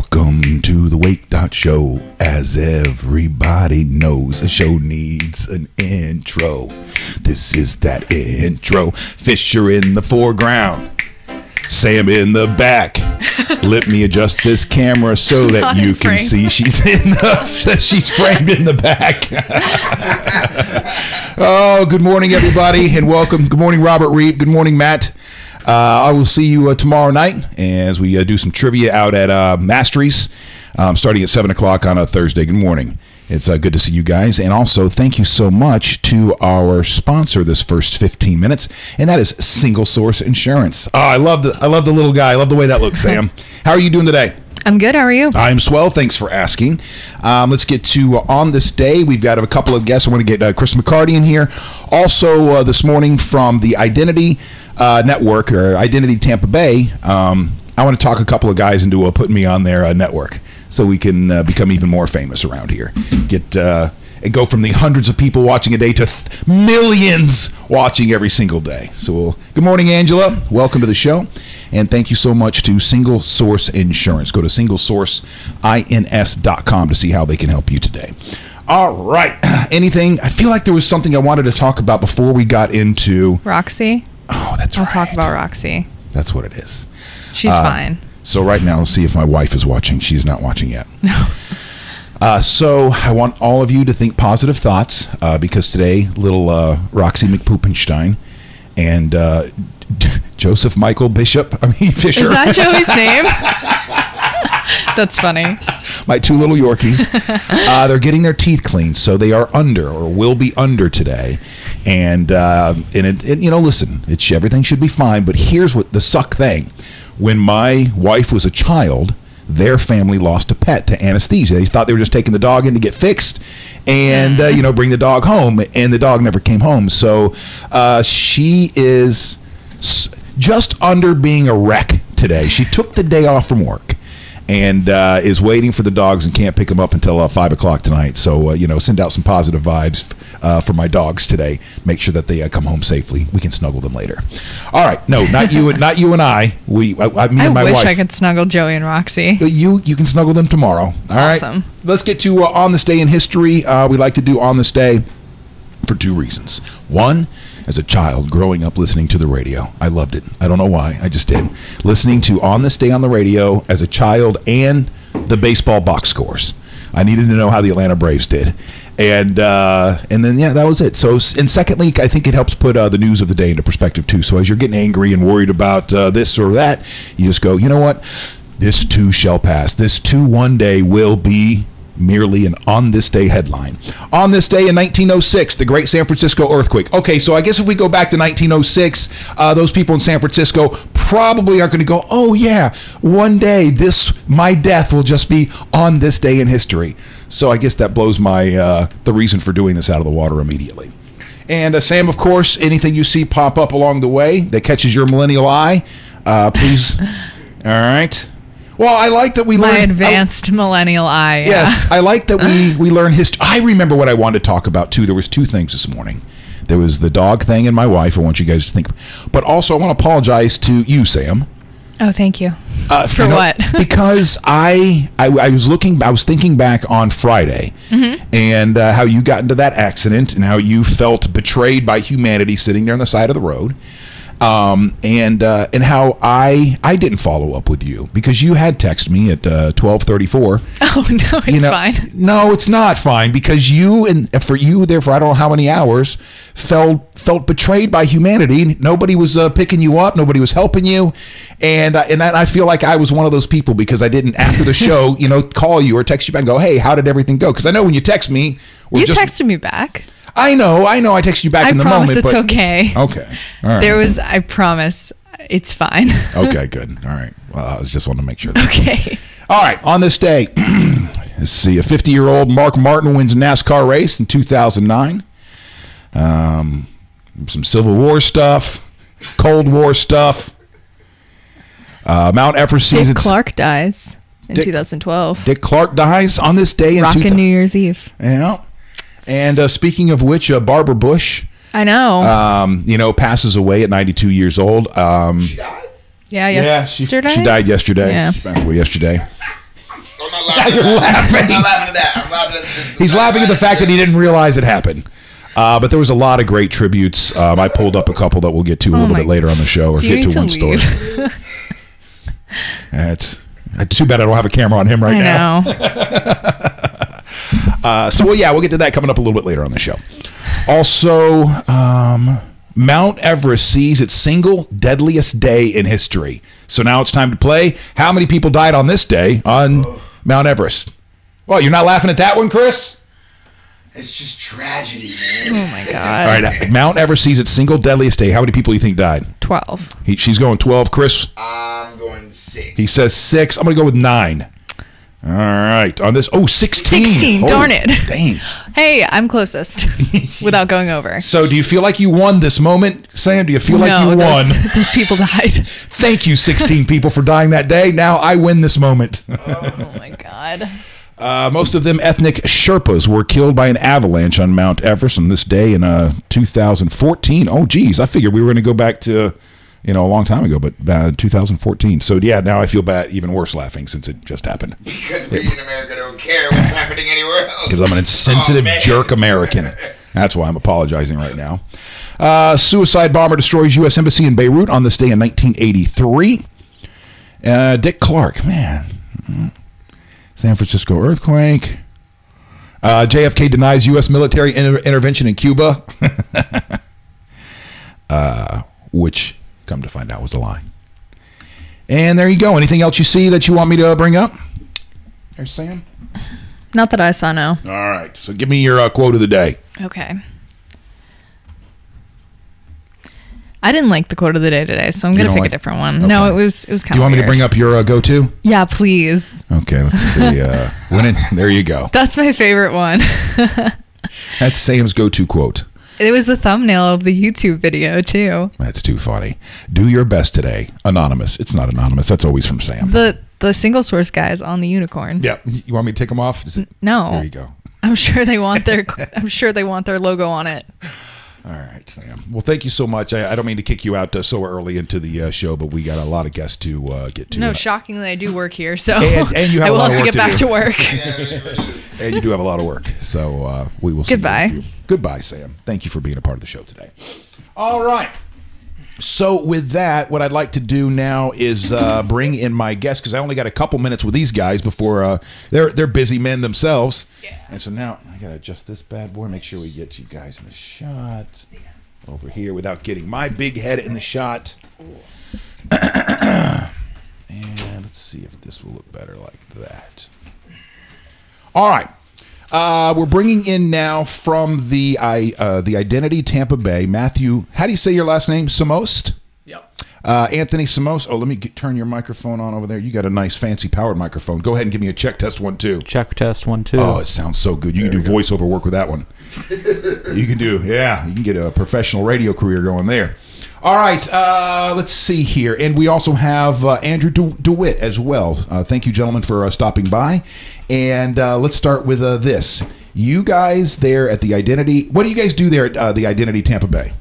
Welcome to the Wake.Show. As everybody knows, a show needs an intro. This is that intro. Fisher in the foreground, Sam in the back. Let me adjust this camera so that you can see she's framed in the back. Oh, good morning, everybody, and welcome. Good morning, Robert Reed. Good morning, Matt. I will see you tomorrow night as we do some trivia out at Masteries, starting at 7 o'clock on a Thursday. Good morning. It's good to see you guys. And also, thank you so much to our sponsor this first 15 minutes, and that is Single Source Insurance. Oh, I love the little guy. I love the way that looks, Sam. How are you doing today? I'm good. How are you? I'm swell. Thanks for asking. Let's get to On This Day. We've got a couple of guests. I want to get Chris McCarty in here. Also, this morning from the Identity Network, or Identity Tampa Bay, I want to talk a couple of guys into putting me on their network so we can become even more famous around here. And go from the hundreds of people watching a day to millions watching every single day. So, good morning, Angela. Welcome to the show. And thank you so much to Single Source Insurance. Go to singlesourceins.com to see how they can help you today. All right. Anything? I feel like there was something I wanted to talk about before we got into Roxy. Oh, that's right. We'll talk about Roxy. That's what it is. She's fine. So right now, let's see if my wife is watching. She's not watching yet. No. So I want all of you to think positive thoughts because today, little Roxy McPoopenstein and Joseph Michael Fisher. Is that Joey's name? That's funny. My two little Yorkies. They're getting their teeth cleaned, so they are under or will be under today. And listen, everything should be fine. But here's what the suck thing: when my wife was a child, their family lost a pet to anesthesia. They thought they were just taking the dog in to get fixed and, bring the dog home. And the dog never came home. So she is just under being a wreck today. She took the day off from work and is waiting for the dogs and can't pick them up until 5 o'clock tonight. So, send out some positive vibes for my dogs today. Make sure that they come home safely. We can snuggle them later. All right. No, not you and I. Me and my wife. I wish I could snuggle Joey and Roxy. You can snuggle them tomorrow. All awesome. Right. Let's get to On This Day in History. We like to do On This Day for two reasons. One, as a child growing up listening to the radio, I loved it. I don't know why, I just did. Listening to On This Day on the radio as a child and the baseball box scores. I needed to know how the Atlanta Braves did. And then, that was it. So, and secondly, I think it helps put the news of the day into perspective too. So as you're getting angry and worried about this or that, you just go, you know what? This too shall pass. This too one day will be merely an On This Day headline. On this day in 1906, the Great San Francisco earthquake. Okay, so I guess if we go back to 1906, those people in San Francisco probably are going to go, oh yeah, one day my death will just be on this day in history. So I guess that blows my the reason for doing this out of the water immediately. And Sam, of course, anything you see pop up along the way that catches your millennial eye, please. All right. Well, I like that we learn... My advanced millennial eye. Yeah. Yes, I like that we learn history. I remember what I wanted to talk about, too. There was two things this morning. There was the dog thing and my wife. I want you guys to think. But also, I want to apologize to you, Sam. Oh, thank you. For what? Because I was thinking back on Friday and how you got into that accident and how you felt betrayed by humanity sitting there on the side of the road. And how I didn't follow up with you because you had texted me at 12:34. Oh no, it's fine. No, it's not fine because you there for I don't know how many hours felt betrayed by humanity. Nobody was picking you up. Nobody was helping you, and I feel like I was one of those people because I didn't after the show call you or text you back and go, hey, how did everything go? Because I know when you text me, texted me back. I know. I texted you back in the moment. I promise it's okay. Okay. All right. I promise it's fine. Okay, good. All right. Well, I just wanted to make sure. Okay. All right. On this day, let's see. A 50-year-old Mark Martin wins a NASCAR race in 2009. Some Civil War stuff, Cold War stuff. Mount Everest season. Dick Clark dies in 2012. Dick Clark dies on this day in Rockin' New Year's Eve. Yeah. And speaking of which, Barbara Bush, I know, passes away at 92 years old. She died? Yeah, yesterday. She died yesterday. Yeah. She passed away yesterday. not laughing. You're laughing. I'm not laughing at that. I'm laughing at this. He's laughing at the fact that he didn't realize it happened. But there was a lot of great tributes. I pulled up a couple that we'll get to a little bit later on the show, or get to one story. It's too bad I don't have a camera on him right now. So, we'll get to that coming up a little bit later on the show. Also, Mount Everest sees its single deadliest day in history. So now it's time to play. How many people died on this day on Mount Everest? Well, you're not laughing at that one, Chris? It's just tragedy, man. Oh, my God. All right, Mount Everest sees its single deadliest day. How many people do you think died? 12. She's going 12. Chris? I'm going 6. He says 6. I'm going to go with 9. All right. On this, 16. 16, darn it. Dang. Hey, I'm closest without going over. So do you feel like you won this moment, Sam? Do you feel like you won? Those people died. Thank you, 16 people, for dying that day. Now I win this moment. Oh, my God. Most of them ethnic Sherpas were killed by an avalanche on Mount Everest on this day in 2014. Oh, geez. I figured we were going to go back to, a long time ago, but 2014. So, now I feel bad, even worse laughing since it just happened. Because we in America don't care what's happening anywhere else. Because I'm an insensitive jerk American. That's why I'm apologizing right now. Suicide bomber destroys U.S. Embassy in Beirut on this day in 1983. Dick Clark, man. San Francisco earthquake. JFK denies U.S. military intervention in Cuba. Which, come to find out, was a lie. And there you go. Anything else you see that you want me to bring up? There's Sam. Not that I saw, no. All right. So give me your quote of the day. Okay. I didn't like the quote of the day today, so I'm going to pick a different one. Okay. No, it was kind of Do you want me to bring up your go-to? Yeah, please. Okay, let's see. There you go. That's my favorite one. That's Sam's go-to quote. It was the thumbnail of the YouTube video, too. That's too funny. Do your best today. Anonymous. It's not anonymous. That's always from Sam. The single source guys on the unicorn. Yeah. You want me to take them off? No. There you go. I'm sure they want their logo on it. All right, Sam. Well, thank you so much. I don't mean to kick you out so early into the show, but we got a lot of guests to get to. No, shockingly, I do work here, so and you have I will have to get back to work. And you do have a lot of work, so we will see you. Goodbye, Sam. Thank you for being a part of the show today. All right. So with that, what I'd like to do now is bring in my guests, because I only got a couple minutes with these guys before they're busy men themselves. Yeah. And so now I got to adjust this bad boy, make sure we get you guys in the shot over here without getting my big head in the shot. And let's see if this will look better like that. All right. We're bringing in now from the Identity Tampa Bay, Matthew. How do you say your last name? Samost? Yep. Anthony Samost. Oh, let me turn your microphone on over there. You got a nice fancy powered microphone. Go ahead and give me a check test 1 2. Check test 1 2. Oh, it sounds so good. You can do voiceover work with that one. You can get a professional radio career going there. All right, let's see here. And we also have Andrew DeWitt as well. Thank you, gentlemen, for stopping by. And let's start with this. You guys there at the Identity, what do you guys do there at the Identity Tampa Bay?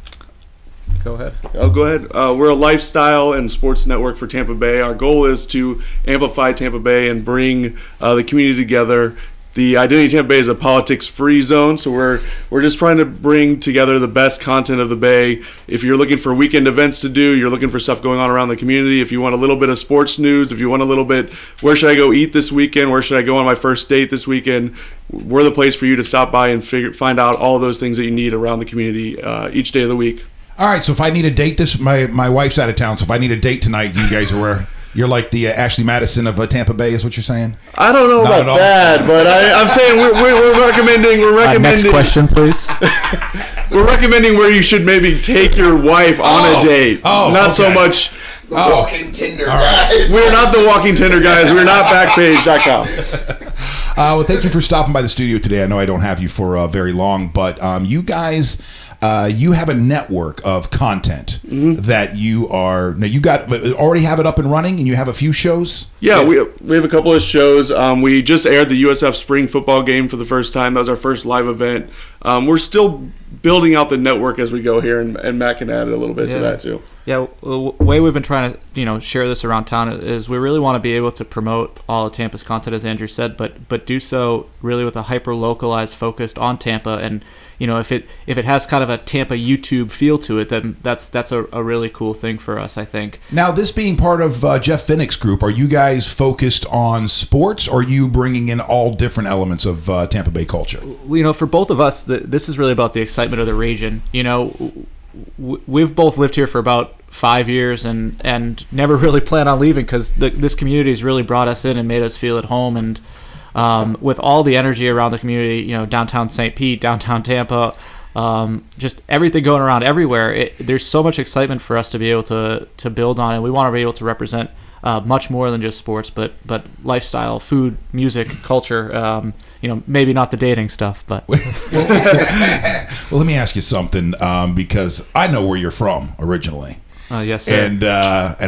Go ahead. Oh, go ahead. We're a lifestyle and sports network for Tampa Bay. Our goal is to amplify Tampa Bay and bring the community together. The Identity Tampa Bay is a politics-free zone, so we're just trying to bring together the best content of the Bay. If you're looking for weekend events to do, you're looking for stuff going on around the community, if you want a little bit of sports news, if you want a little bit, where should I go eat this weekend, where should I go on my first date this weekend, we're the place for you to stop by and find out all of those things that you need around the community each day of the week. All right, so if I need a date my wife's out of town, so if I need a date tonight, you guys are where? You're like the Ashley Madison of Tampa Bay, is what you're saying? I don't know about that, but I'm saying we're recommending. Next question, please. We're recommending where you should maybe take your wife on a date. Not so much the walking Tinder guys. Right. We're not the walking Tinder guys. We're not Backpage.com. Well, thank you for stopping by the studio today. I know I don't have you for very long, but you guys you have a network of content that you are now. You already have it up and running, and you have a few shows. Yeah, we have a couple of shows. We just aired the USF spring football game for the first time. That was our first live event. We're still building out the network as we go here, and Matt can add a little bit to that too. Yeah, the way we've been trying to share this around town is we really want to be able to promote all of Tampa's content, as Andrew said, but do so really with a hyper localized focused on Tampa. And if it has kind of a Tampa YouTube feel to it, then that's a really cool thing for us, I think. Now, this being part of Jeff Finnick's group, are you guys focused on sports, or are you bringing in all different elements of Tampa Bay culture? For both of us, this is really about the excitement of the region. We've both lived here for about 5 years and never really plan on leaving, because this community has really brought us in and made us feel at home. And with all the energy around the community, downtown St. Pete, downtown Tampa, just everything going around everywhere, there's so much excitement for us to be able to build on, and we want to be able to represent much more than just sports, but lifestyle, food, music, culture. Maybe not the dating stuff, but well, let me ask you something, because I know where you're from originally. Yes, sir. And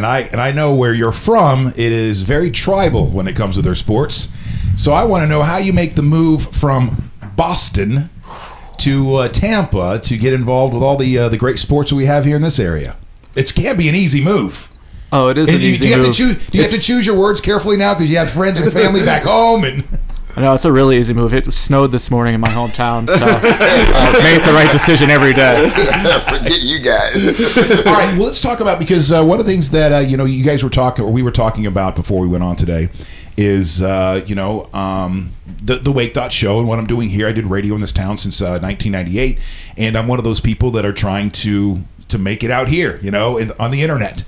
I know where you're from. It is very tribal when it comes to their sports. So I want to know how you make the move from Boston to Tampa to get involved with all the great sports that we have here in this area. It can't be an easy move. Oh, it is an easy move. Do you have to choose your words carefully now because you have friends and family back home? And I know, it's a really easy move. It snowed this morning in my hometown, so I made the right decision every day. Forget you guys. All right, well, let's talk about, because one of the things that you guys were talking, or we were talking about before we went on today, is the Wake.Show, and what I'm doing here. I did radio in this town since 1998, and I'm one of those people that are trying to make it out here, on the internet.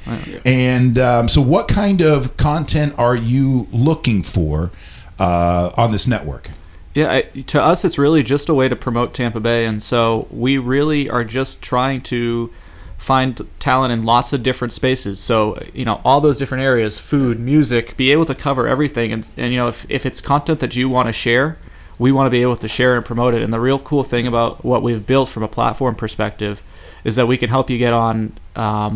And so what kind of content are you looking for on this network? Yeah, to us, it's really just a way to promote Tampa Bay, and so we really are just trying to find talent in lots of different spaces. So, all those different areas, food, music, be able to cover everything. And if it's content that you want to share, we want to be able to share and promote it. And the real cool thing about what we've built from a platform perspective is that we can help you get on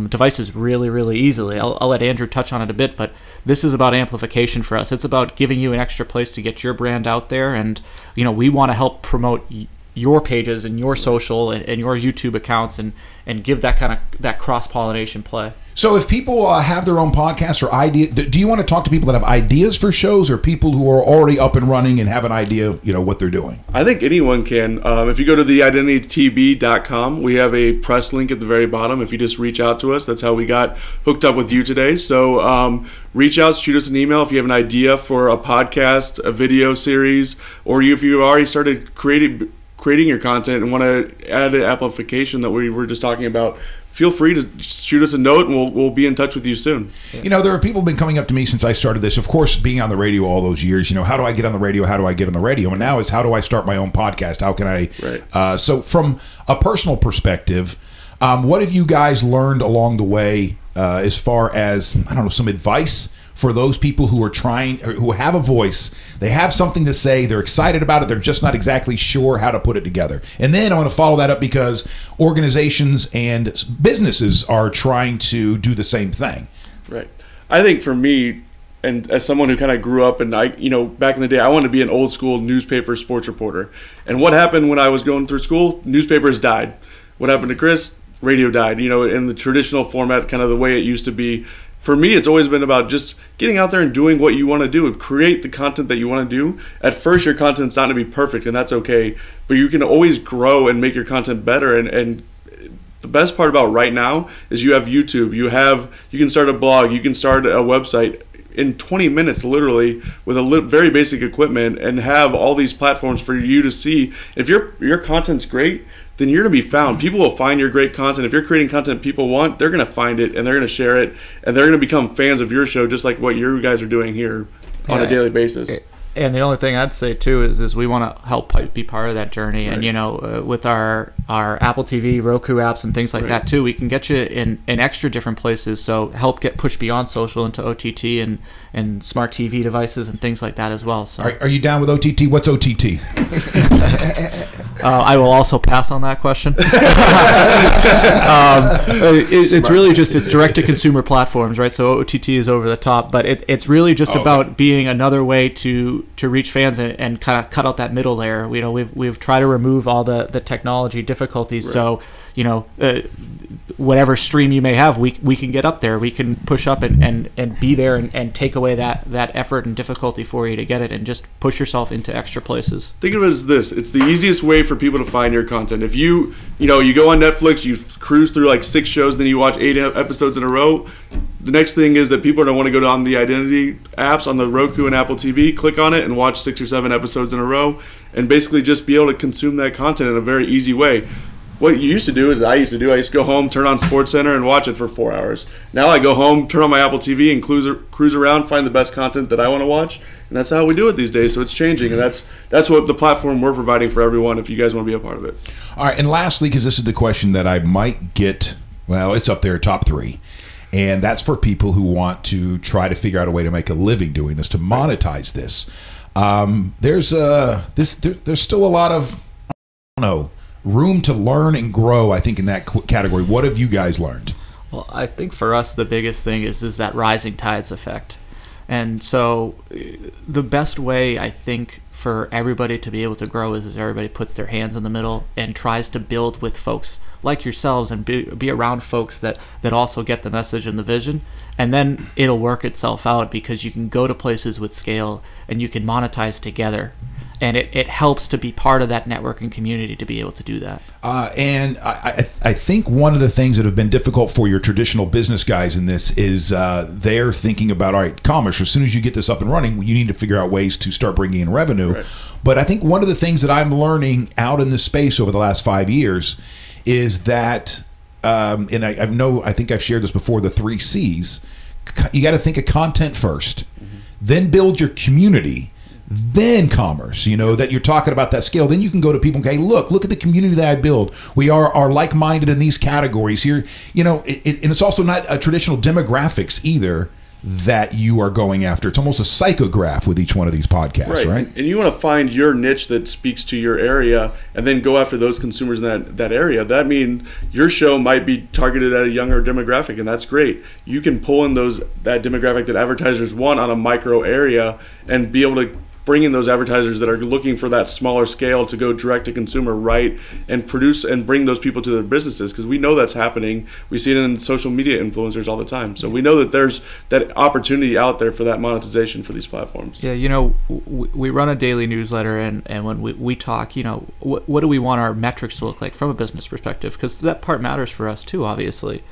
devices really, really easily. I'll let Andrew touch on it a bit, but this is about amplification for us. It's about giving you an extra place to get your brand out there, and we want to help promote your pages and your social and your YouTube accounts and give that cross-pollination play. So if people have their own podcasts or ideas, do you want to talk to people that have ideas for shows, or people who are already up and running and have an idea of what they're doing? I think anyone can. If you go to theidentitytb.com, we have a press link at the very bottom. If you just reach out to us, that's how we got hooked up with you today. So reach out, shoot us an email if you have an idea for a podcast, a video series, or if you already started creating your content and want to add an amplification that we were just talking about. Feel free to shoot us a note, and we'll be in touch with you soon. There are people who've been coming up to me since I started this. Of course, being on the radio all those years, how do I get on the radio? How do I get on the radio? And now it's, how do I start my own podcast? How can I? Right. So from a personal perspective, what have you guys learned along the way as far as, some advice for those people who are trying, or who have a voice, they have something to say, they're excited about it, they're just not exactly sure how to put it together? And then I want to follow that up, because organizations and businesses are trying to do the same thing. Right. I think for me, and as someone who kind of grew up, and back in the day, I wanted to be an old school newspaper sports reporter. And what happened when I was going through school? Newspapers died. What happened to Chris? Radio died, in the traditional format, kind of the way it used to be. For me, it's always been about just getting out there and doing what you want to do. Create the content that you want to do. At first, your content's not going to be perfect, and that's okay. But you can always grow and make your content better. And the best part about right now is you have YouTube. You can start a blog. You can start a website in 20 minutes, literally, with very basic equipment, and have all these platforms for you to see. If your content's great, then you're going to be found. People will find your great content. If you're creating content people want, they're going to find it, and they're going to share it, and they're going to become fans of your show, just like what you guys are doing here on a daily basis. And the only thing I'd say too is we want to help be part of that journey. Right. And with our our Apple TV, Roku apps, and things like that too. We can get you in extra different places, so help get pushed beyond social into OTT and smart TV devices and things like that as well. So, are you down with OTT? What's OTT? I will also pass on that question. It's really just it's direct-to-consumer platforms, right? So OTT is over the top, but it's really just about being another way to reach fans and kind of cut out that middle layer. You know, we've tried to remove all the technology difficulties, so you know, whatever stream you may have, we can get up there, we can push up and be there and take away that effort and difficulty for you to get it, and just push yourself into extra places. Think of it as this: it's the easiest way for people to find your content. If you go on Netflix, you cruise through like 6 shows, then you watch 8 episodes in a row. The next thing is that people are going to want to go on the identity apps on the Roku and Apple TV, click on it, and watch 6 or 7 episodes in a row, and basically just be able to consume that content in a very easy way. What you used to do is I used to go home, turn on SportsCenter, and watch it for 4 hours. Now I go home, turn on my Apple TV, and cruise around, find the best content that I want to watch, and that's how we do it these days. So it's changing, and that's what the platform we're providing for everyone if you guys want to be a part of it. All right, and lastly, because this is the question that I might get, well, it's up there, top 3. And that's for people who want to try to figure out a way to make a living doing this, to monetize this. There's still a lot of, I don't know, room to learn and grow, I think, in that category. What have you guys learned? Well, I think for us the biggest thing is that rising tides effect. And so the best way, I think, for everybody to be able to grow is everybody puts their hands in the middle and tries to build with folks like yourselves and be around folks that also get the message and the vision, and then it'll work itself out, because you can go to places with scale and you can monetize together. And it helps to be part of that networking community to be able to do that. And I think one of the things that have been difficult for your traditional business guys in this is they're thinking about, all right, commerce, as soon as you get this up and running, you need to figure out ways to start bringing in revenue. Right. But I think one of the things that I'm learning out in this space over the last 5 years is that, and I think I've shared this before, the 3 C's. You got to think of content first, then build your community, then commerce, that you're talking about that scale. Then you can go to people and say, look at the community that I build. We are like-minded in these categories here. And it's also not a traditional demographics either that you are going after. It's almost a psychograph with each one of these podcasts, right? And you want to find your niche that speaks to your area and then go after those consumers in that area. That means your show might be targeted at a younger demographic, and that's great. You can pull in that demographic that advertisers want on a micro area and be able to bring in those advertisers that are looking for that smaller scale to go direct to consumer, right, and produce and bring those people to their businesses, because we know that's happening. We see it in social media influencers all the time. So we know that there's that opportunity out there for that monetization for these platforms. Yeah, we run a daily newsletter, and when we talk, what do we want our metrics to look like from a business perspective? Because that part matters for us too, obviously.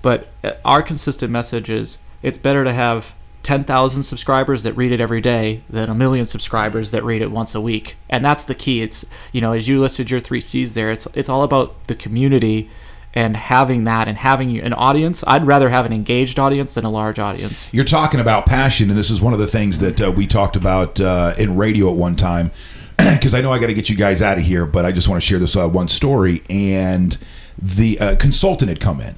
But our consistent message is it's better to have 10,000 subscribers that read it every day than 1 million subscribers that read it once a week. And that's the key. It's, as you listed your 3 C's there, it's all about the community and having that and having an audience. I'd rather have an engaged audience than a large audience. You're talking about passion, and this is one of the things that we talked about in radio at one time, because I know I got to get you guys out of here, but I just want to share this one story. And the consultant had come in,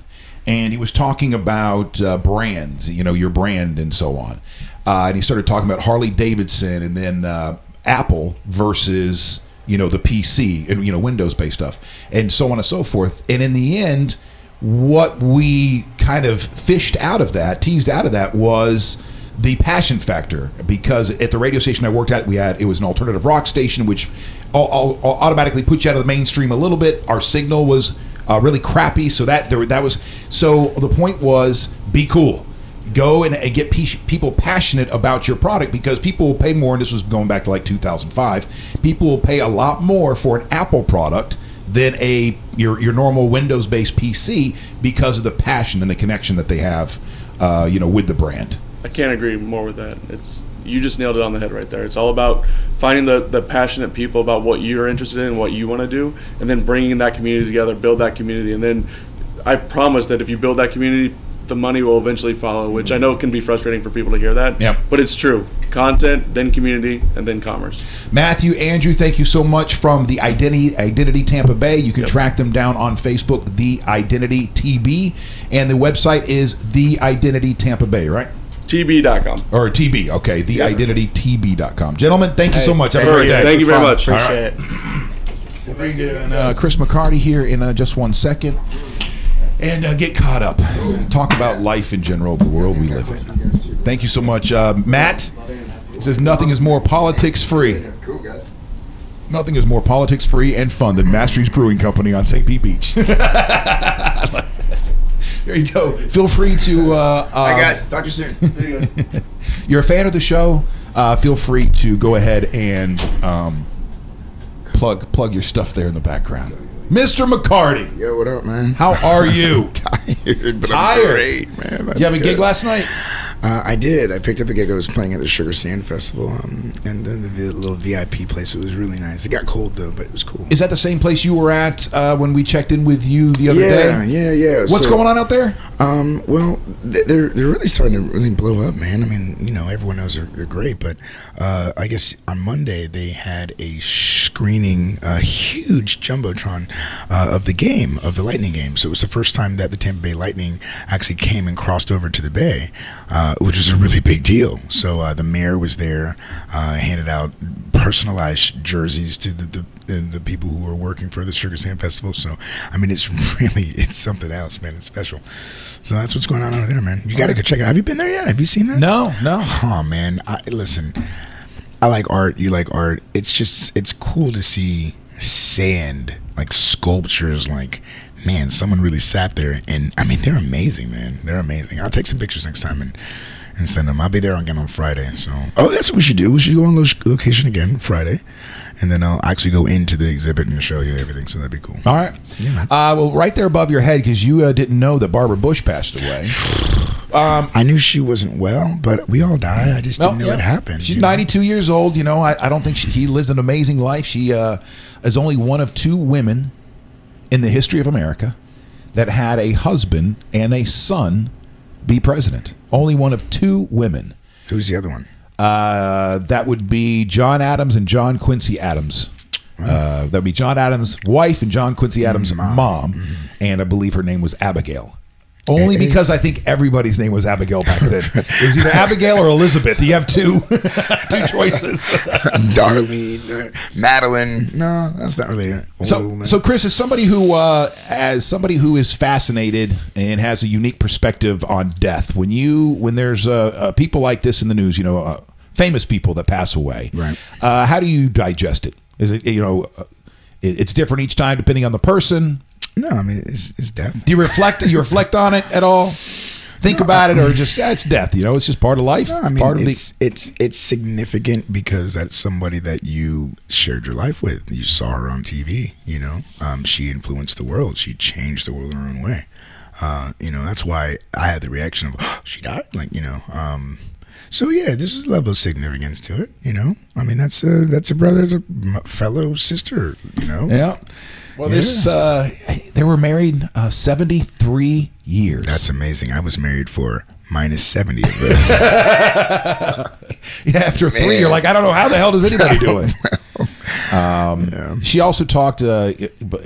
and he was talking about brands, your brand and so on. And he started talking about Harley Davidson and then Apple versus, the PC and, Windows-based stuff and so on and so forth. And in the end, what we kind of teased out of that was the passion factor, because at the radio station I worked at, it was an alternative rock station, which automatically put you out of the mainstream a little bit. Our signal was really crappy, so that was. So the point was, be cool, go and get people passionate about your product, because people will pay more. And this was going back to like 2005. People will pay a lot more for an Apple product than your normal Windows-based PC, because of the passion and the connection that they have, with the brand. I can't agree more with that. You just nailed it on the head right there. It's all about finding the passionate people about what you're interested in, what you want to do, and then bringing that community together, build that community. And then I promise that if you build that community, the money will eventually follow, which I know can be frustrating for people to hear that. Yep. But it's true. Content, then community, and then commerce. Matthew, Andrew, thank you so much from the Identity Tampa Bay. You can track them down on Facebook, The Identity TB, and the website is The Identity Tampa Bay, right? TB.com. Or TB, okay, TheIdentityTB.com. Gentlemen, thank you so much. Have a great day. Thank you very much. Appreciate it. We'll bring in Chris McCarty here in just 1 second and get caught up. Talk about life in general, the world we live in. Thank you so much. Matt says nothing is more politics free. Cool, guys. Nothing is more politics free and fun than Masteries Brewing Company on St. Pete Beach. I like that. There you go. Feel free to. Hi, guys. Talk to you soon. You're a fan of the show. Feel free to go ahead and plug your stuff there in the background. Mr. McCarty. Yo, what up, man? How are you? Tired, but Tired. I'm great, man. Did you have a gig last night? I did. I picked up a gig. I was playing at the Sugar Sand Festival, and then the little VIP place. It was really nice. It got cold though, but it was cool. Is that the same place you were at when we checked in with you the other day? Yeah. What's going on out there? Well, they're really starting to really blow up, man. I mean, everyone knows they're great, but I guess on Monday they had a screening, a huge jumbotron of the Lightning game. So it was the first time that the Tampa Bay Lightning actually came and crossed over to the Bay, which is a really big deal. So the mayor was there, handed out personalized jerseys to the people who are working for the Sugar Sand Festival. So I mean, it's something else, man. It's special. So that's what's going on over there, man. You got to go check it out. Have you been there yet? Have you seen that? No. Oh man, listen. I like art. You like art. It's cool to see sand, like sculptures, like, man, someone really sat there, and I mean, they're amazing, man. They're amazing. I'll take some pictures next time and send them. I'll be there again on Friday. So, that's what we should do. We should go on location again Friday, and then I'll actually go into the exhibit and show you everything. So that'd be cool. All right. Yeah, man. Well, right there above your head, because you didn't know that Barbara Bush passed away. I knew she wasn't well, but we all die. I just didn't know it happened. She's 92 years old. I don't think he lives an amazing life. She is only one of two women in the history of America that had a husband and a son be president. Only one of two women. Who's the other one? That would be John Adams and John Quincy Adams. That would be John Adams' wife and John Quincy Adams' mom. And I believe her name was Abigail. Only because I think everybody's name was Abigail back then. It was either Abigail or Elizabeth. You have two choices. Darlene, Madeline. No, that's not really it. So Chris, as somebody who is fascinated and has a unique perspective on death, when there's people like this in the news, famous people that pass away, right? How do you digest it? Is it it's different each time depending on the person? No, I mean it's death. Do you reflect? You reflect on it at all? Think about it, or just it's death. It's just part of life. No, I mean it's significant because that's somebody that you shared your life with. You saw her on TV. She influenced the world. She changed the world in her own way. That's why I had the reaction of she died. So yeah, there's a level of significance to it. I mean that's a brother, that's a fellow sister. Yeah. Well, they were married 73 years. That's amazing. I was married for minus 70 of those. Yeah, after 3, you're like, I don't know how the hell does anybody do it. She also talked, I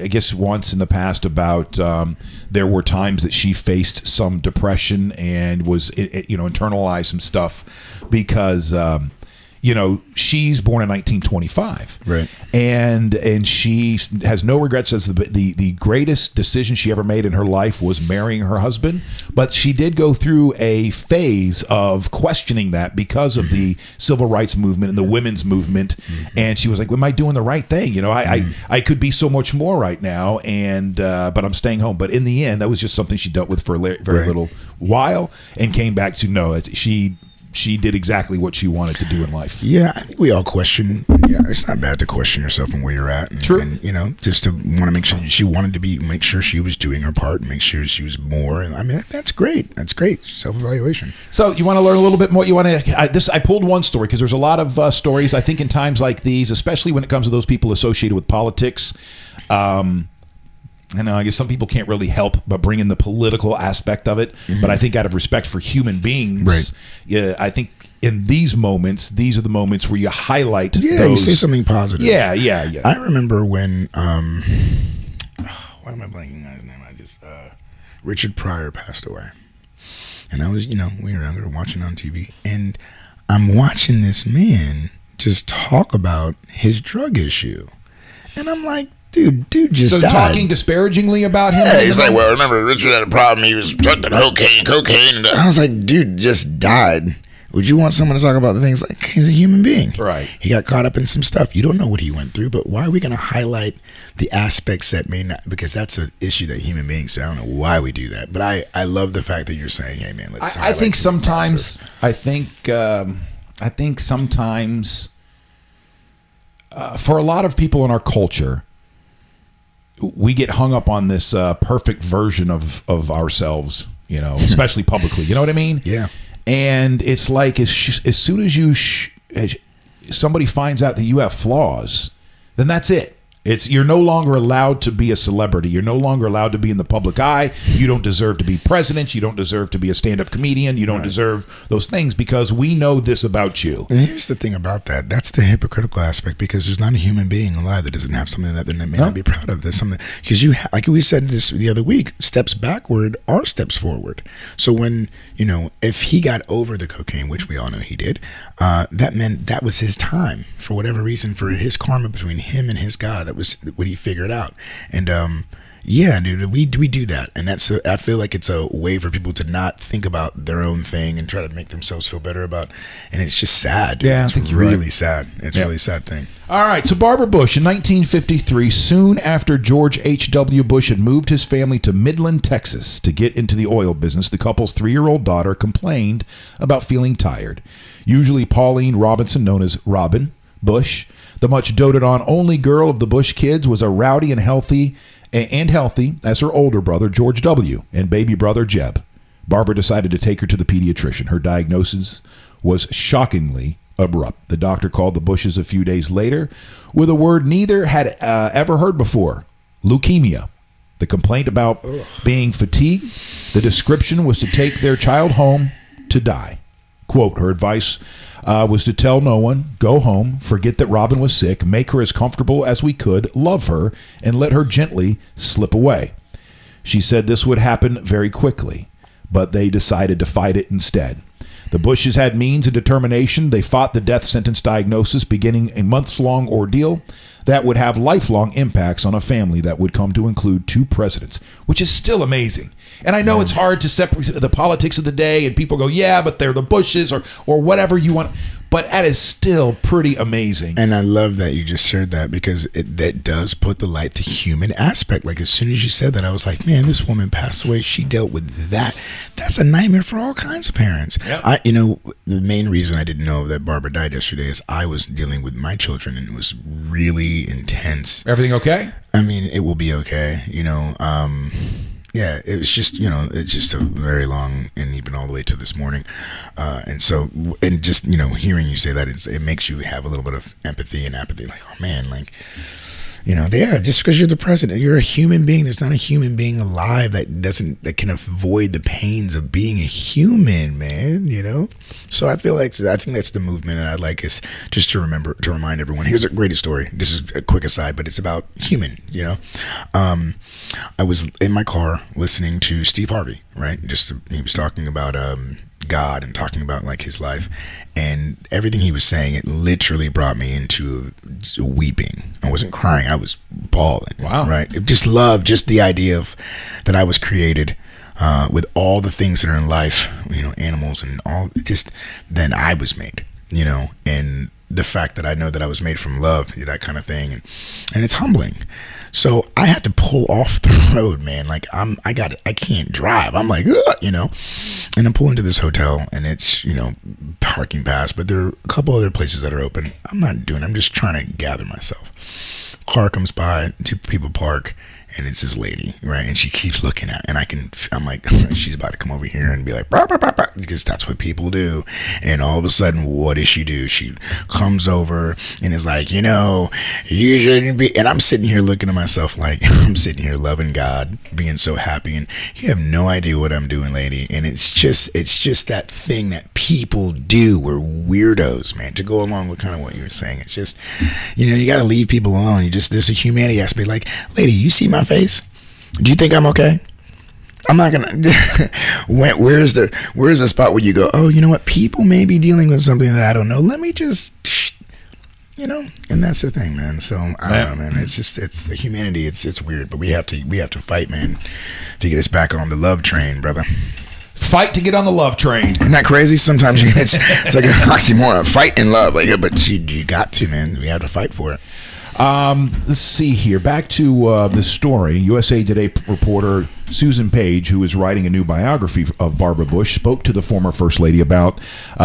guess, once in the past about there were times that she faced some depression and was, internalized some stuff because. She's born in 1925, right? And she has no regrets. Says the greatest decision she ever made in her life was marrying her husband. But she did go through a phase of questioning that because of the civil rights movement and the women's movement. And she was like, "Am I doing the right thing? I could be so much more right now, and but I'm staying home." But in the end, that was just something she dealt with for a very little while and came back to no. She did exactly what she wanted to do in life. Yeah, I think we all question. Yeah, it's not bad to question yourself and where you're at. True. And, just to want to make sure she wanted to make sure she was doing her part and make sure she was more. I mean, that's great. That's great. Self-evaluation. So you want to learn a little bit more? You want to? I pulled one story because there's a lot of stories. I think in times like these, especially when it comes to those people associated with politics. I know, I guess some people can't really help but bring in the political aspect of it. But I think out of respect for human beings, yeah, I think in these moments, these are the moments where you highlight. Yeah, those. You say something positive. Yeah. I remember when, why am I blanking on his name? Richard Pryor passed away. And I was, we were younger watching on TV. And I'm watching this man just talk about his drug issue. And I'm like, dude just died. Talking disparagingly about him? Yeah, he's like, well, remember, Richard had a problem. He was took to cocaine. And I was like, dude just died. Would you want someone to talk about the things like he's a human being? Right. He got caught up in some stuff. You don't know what he went through, but why are we going to highlight the aspects that may not, because that's an issue that human beings, so I don't know why we do that. But I love the fact that you're saying, hey, man, let's I think sometimes, for a lot of people in our culture, we get hung up on this perfect version of ourselves, especially publicly. You know what I mean? Yeah. And it's like as soon as somebody finds out that you have flaws, then that's it. You're no longer allowed to be a celebrity. You're no longer allowed to be in the public eye. You don't deserve to be president. You don't deserve to be a stand-up comedian. You don't deserve those things because we know this about you. And here's the thing about that. That's the hypocritical aspect, because there's not a human being alive that doesn't have something that they may not be proud of. There's something, because like we said this the other week, steps backward are steps forward. So when, if he got over the cocaine, which we all know he did, that meant that was his time for whatever reason, for his karma between him and his God. That was what he figured out. And yeah, dude, we do that, and I feel like it's a way for people to not think about their own thing and try to make themselves feel better about. And it's just sad, dude. Yeah, it's really sad. It's really a sad thing. All right, so Barbara Bush in 1953, soon after George H.W. Bush had moved his family to Midland, Texas, to get into the oil business, the couple's 3-year-old daughter complained about feeling tired. Usually Pauline Robinson, known as Robin Bush, the much doted on only girl of the Bush kids, was a rowdy and healthy as her older brother George W. and baby brother Jeb. Barbara decided to take her to the pediatrician. Her diagnosis was shockingly abrupt. The doctor called the Bushes a few days later with a word neither had ever heard before: leukemia. The complaint about being fatigued. The description was to take their child home to die. Quote, her advice was to tell no one, go home, forget that Robin was sick, make her as comfortable as we could, love her, and let her gently slip away. She said this would happen very quickly, but they decided to fight it instead. The Bushes had means and determination. They fought the death sentence diagnosis, beginning a months-long ordeal that would have lifelong impacts on a family that would come to include 2 presidents, which is still amazing. And I know it's hard to separate the politics of the day, and people go, yeah, but they're the Bushes or whatever you want. But that is still pretty amazing. And I love that you just shared that, because that does put the light, the human aspect. Like, as soon as you said that, I was like, man, this woman passed away. She dealt with that. That's a nightmare for all kinds of parents. Yep. The main reason I didn't know that Barbara died yesterday is I was dealing with my children, and it was really intense. Everything okay? I mean, it will be okay. Yeah, it was just, it's just a very long, and even all the way to this morning. And just, hearing you say that, it makes you have a little bit of empathy and apathy. Like, oh man, just because you're the president, you're a human being. There's not a human being alive that can avoid the pains of being a human, man, So I think that's the movement, and I'd like us just to remind everyone. Here's a great story. This is a quick aside, but it's about human, I was in my car listening to Steve Harvey, right? He was talking about God and talking about like his life, and everything he was saying, it literally brought me into weeping. I wasn't crying, I was bawling. Wow. Right? Just love, just the idea of that I was created with all the things that are in life, animals and all, then I was made, and the fact that I know that I was made from love, that kind of thing, and it's humbling. So I had to pull off the road, man. Like I can't drive. I'm like, and I'm pulling to this hotel, and it's, parking pass, but there are a couple other places that are open. I'm just trying to gather myself. Car comes by, 2 people park, and it's this lady, right? And she keeps looking at, and I'm like, she's about to come over here and be like, bah, bah, bah, bah, because that's what people do. And all of a sudden, what does she do? She comes over and is like, you shouldn't be. And I'm sitting here looking at myself like, I'm sitting here loving God, being so happy, and you have no idea what I'm doing, lady. And it's just that thing that people do. We're weirdos, man. To go along with kind of what you were saying, it's just, you got to leave people alone. There's a humanity aspect. Like, lady, you see my face? Do you think I'm okay? I'm not gonna. Where's the spot where you go, oh, you know what? People may be dealing with something that I don't know. Let me just, and that's the thing, man. So I don't know, man. It's humanity. It's weird, but we have to fight, man, to get us back on the love train, brother. Fight to get on the love train. Isn't that crazy? Sometimes it's like an oxymoron. Fight and love, but you got to, man. We have to fight for it. Let's see here. Back to this story. USA Today reporter Susan Page, who is writing a new biography of Barbara Bush, spoke to the former First Lady about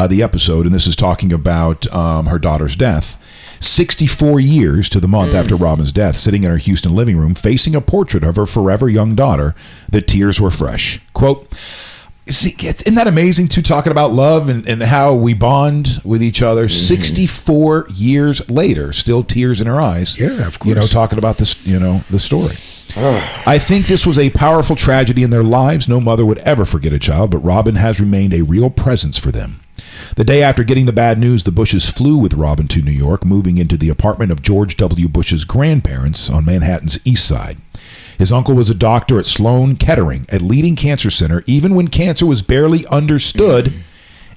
the episode, and this is talking about her daughter's death. 64 years to the month after Robin's death, sitting in her Houston living room, facing a portrait of her forever young daughter, the tears were fresh. Quote, see, isn't that amazing, too, talking about love and how we bond with each other? 64 years later, still tears in her eyes. Yeah, of course. Talking about this, the story. I think this was a powerful tragedy in their lives. No mother would ever forget a child, but Robin has remained a real presence for them. The day after getting the bad news, the Bushes flew with Robin to New York, moving into the apartment of George W. Bush's grandparents on Manhattan's East Side. His uncle was a doctor at Sloan Kettering, a leading cancer center, even when cancer was barely understood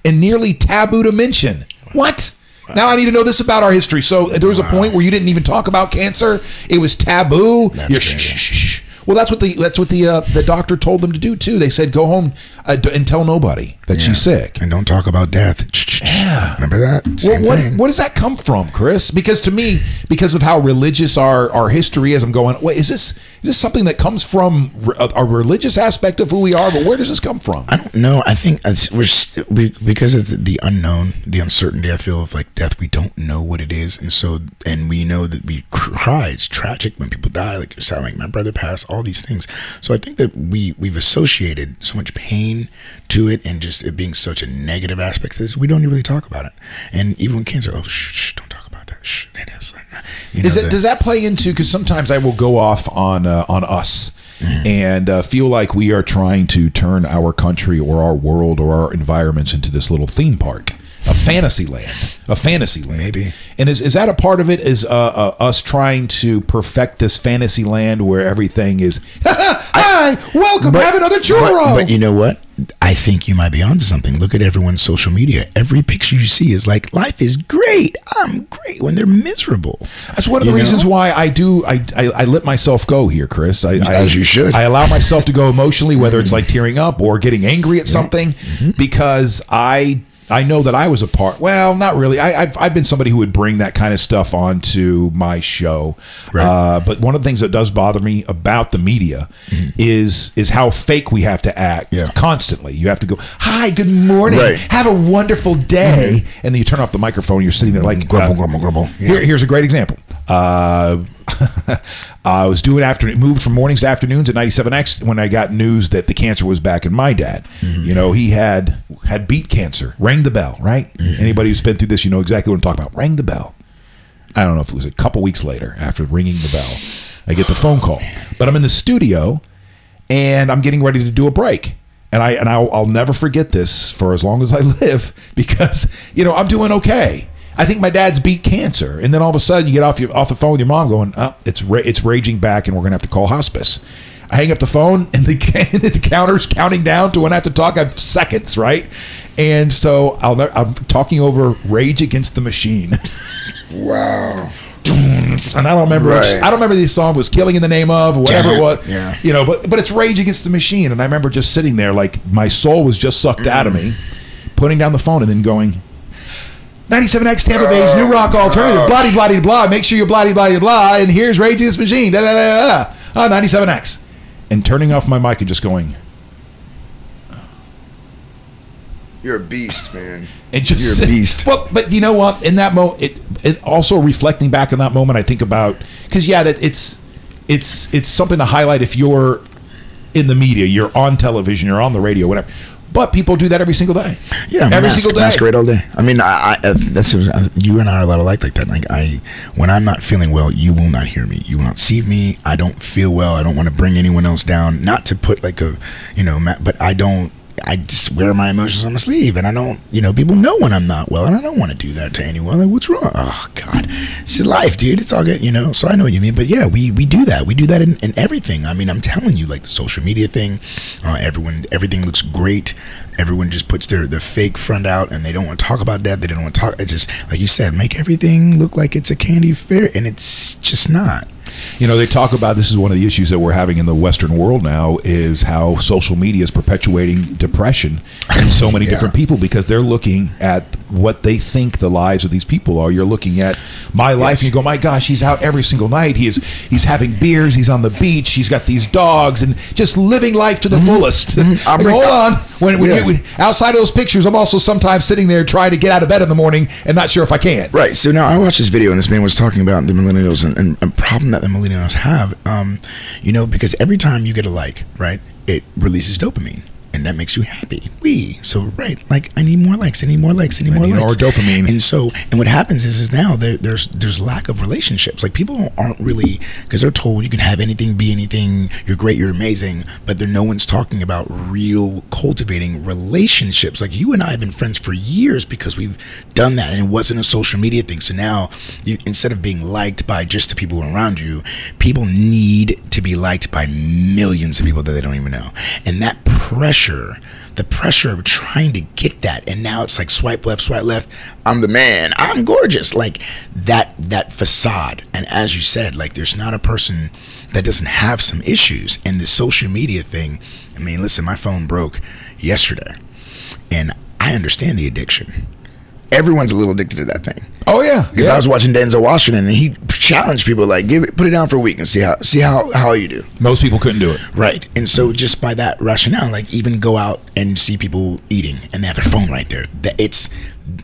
and nearly taboo to mention. What? Now I need to know this about our history. So there was a point where you didn't even talk about cancer. It was taboo. Shh. Well, that's what the doctor told them to do too. They said, go home and tell nobody that she's sick, and don't talk about death. Yeah. Remember that? What does that come from, Chris? Because to me, because of how religious our history is, I'm going, wait, is this something that comes from a religious aspect of who we are? But where does this come from? I don't know. I think because of the unknown, the uncertainty, I feel, of like death. We don't know what it is, and we know that we cry. It's tragic when people die. Like you're saying, like my brother passed. All these things. So I think that we've associated so much pain to it, and just it being such a negative aspect to this, we don't really talk about it. And even with cancer, shh, don't talk about that. Shh, it is. Does that play into, because sometimes I will go off on us and feel like we are trying to turn our country or our world or our environments into this little theme park. A fantasy land, maybe. And is that a part of it? Is us trying to perfect this fantasy land where everything is, hi, welcome, have another churro. But you know what? I think you might be onto something. Look at everyone's social media. Every picture you see is like, life is great. I'm great, when they're miserable. That's one of the reasons why I let myself go here, Chris. As you should. I allow myself to go emotionally, whether it's like tearing up or getting angry at something, because I know that I was a part. Well, not really. I've been somebody who would bring that kind of stuff onto my show. Right. But one of the things that does bother me about the media is how fake we have to act constantly. You have to go, hi, good morning, have a wonderful day, and then you turn off the microphone. And you're sitting there like grumble. Yeah. Here's a great example. I was doing moved from mornings to afternoons at 97X when I got news that the cancer was back in my dad. He had beat cancer. Rang the bell, right? Anybody who's been through this, you know exactly what I'm talking about. Rang the bell. I don't know if it was a couple weeks later after ringing the bell, I get the phone call. But I'm in the studio and I'm getting ready to do a break. And I'll never forget this for as long as I live, because I'm doing okay. I think my dad's beat cancer, and then all of a sudden you get off the phone with your mom going, it's raging back, and we're gonna have to call hospice. I hang up the phone, and the counter's counting down to when I have to talk. I have seconds, right? And so I'm talking over Rage Against the Machine. Wow. And I don't remember. I don't remember the song was "Killing in the Name of" or whatever it was. Yeah. But it's Rage Against the Machine, and I remember just sitting there like my soul was just sucked out of me, putting down the phone, and then going, 97X Tampa Bay's new rock alternative, blah blah blah. Make sure you're blah blah blah. And here's Rage Against the Machine, 97X, and turning off my mic and just going, "You're a beast, man." And just you're a beast. Well, but you know what? In that moment, it also reflecting back on that moment, I think about, because that it's it's something to highlight if you're in the media, you're on television, you're on the radio, whatever. But people do that every single day. Yeah, every single day. Masquerade all day. I mean, that's you and I are a lot alike like that. Like when I'm not feeling well, you will not hear me. You will not see me. I don't feel well. I don't want to bring anyone else down. Not to put like a, but I don't. I just wear my emotions on my sleeve, and I don't, people know when I'm not well, and I don't want to do that to anyone. Like, what's wrong? Oh God, it's just life, dude. It's all good, So I know what you mean, but yeah, we do that. We do that in everything. I mean, I'm telling you, like the social media thing, everything looks great. Everyone just puts their fake front out, and they don't want to talk about that. They don't want to talk. It's just like you said, make everything look like it's a candy fair, and it's just not. They talk about, this is one of the issues that we're having in the Western world now, is how social media is perpetuating depression in so many different people, because they're looking at what they think the lives of these people are. You're looking at my life and you go, my gosh, he's out every single night. He's having beers. He's on the beach. He's got these dogs and just living life to the fullest. Hold on. When outside of those pictures, I'm also sometimes sitting there trying to get out of bed in the morning and not sure if I can. Right. So now I watched this video, and this man was talking about the millennials and a problem that the millennials have, because every time you get a like, right, it releases dopamine, and that makes you happy. Like I need more likes, I need more likes, I need more likes. More dopamine. And what happens is now there's lack of relationships. Like people aren't really, because they're told you can have anything, be anything, you're great, you're amazing, but no one's talking about real cultivating relationships. Like you and I have been friends for years because we've done that, and it wasn't a social media thing. So now instead of being liked by just the people around you, people need to be liked by millions of people that they don't even know. And that the pressure of trying to get that, and now it's like swipe left, I'm the man, I'm gorgeous, like that facade. And as you said, like there's not a person that doesn't have some issues. And the social media thing, I mean, listen, my phone broke yesterday, and I understand the addiction. Everyone's a little addicted to that thing. Oh yeah, because I was watching Denzel Washington, and he challenged people like, put it down for a week and see how you do. Most people couldn't do it. Right. And so just by that rationale, like even go out and see people eating, and they have their phone right there.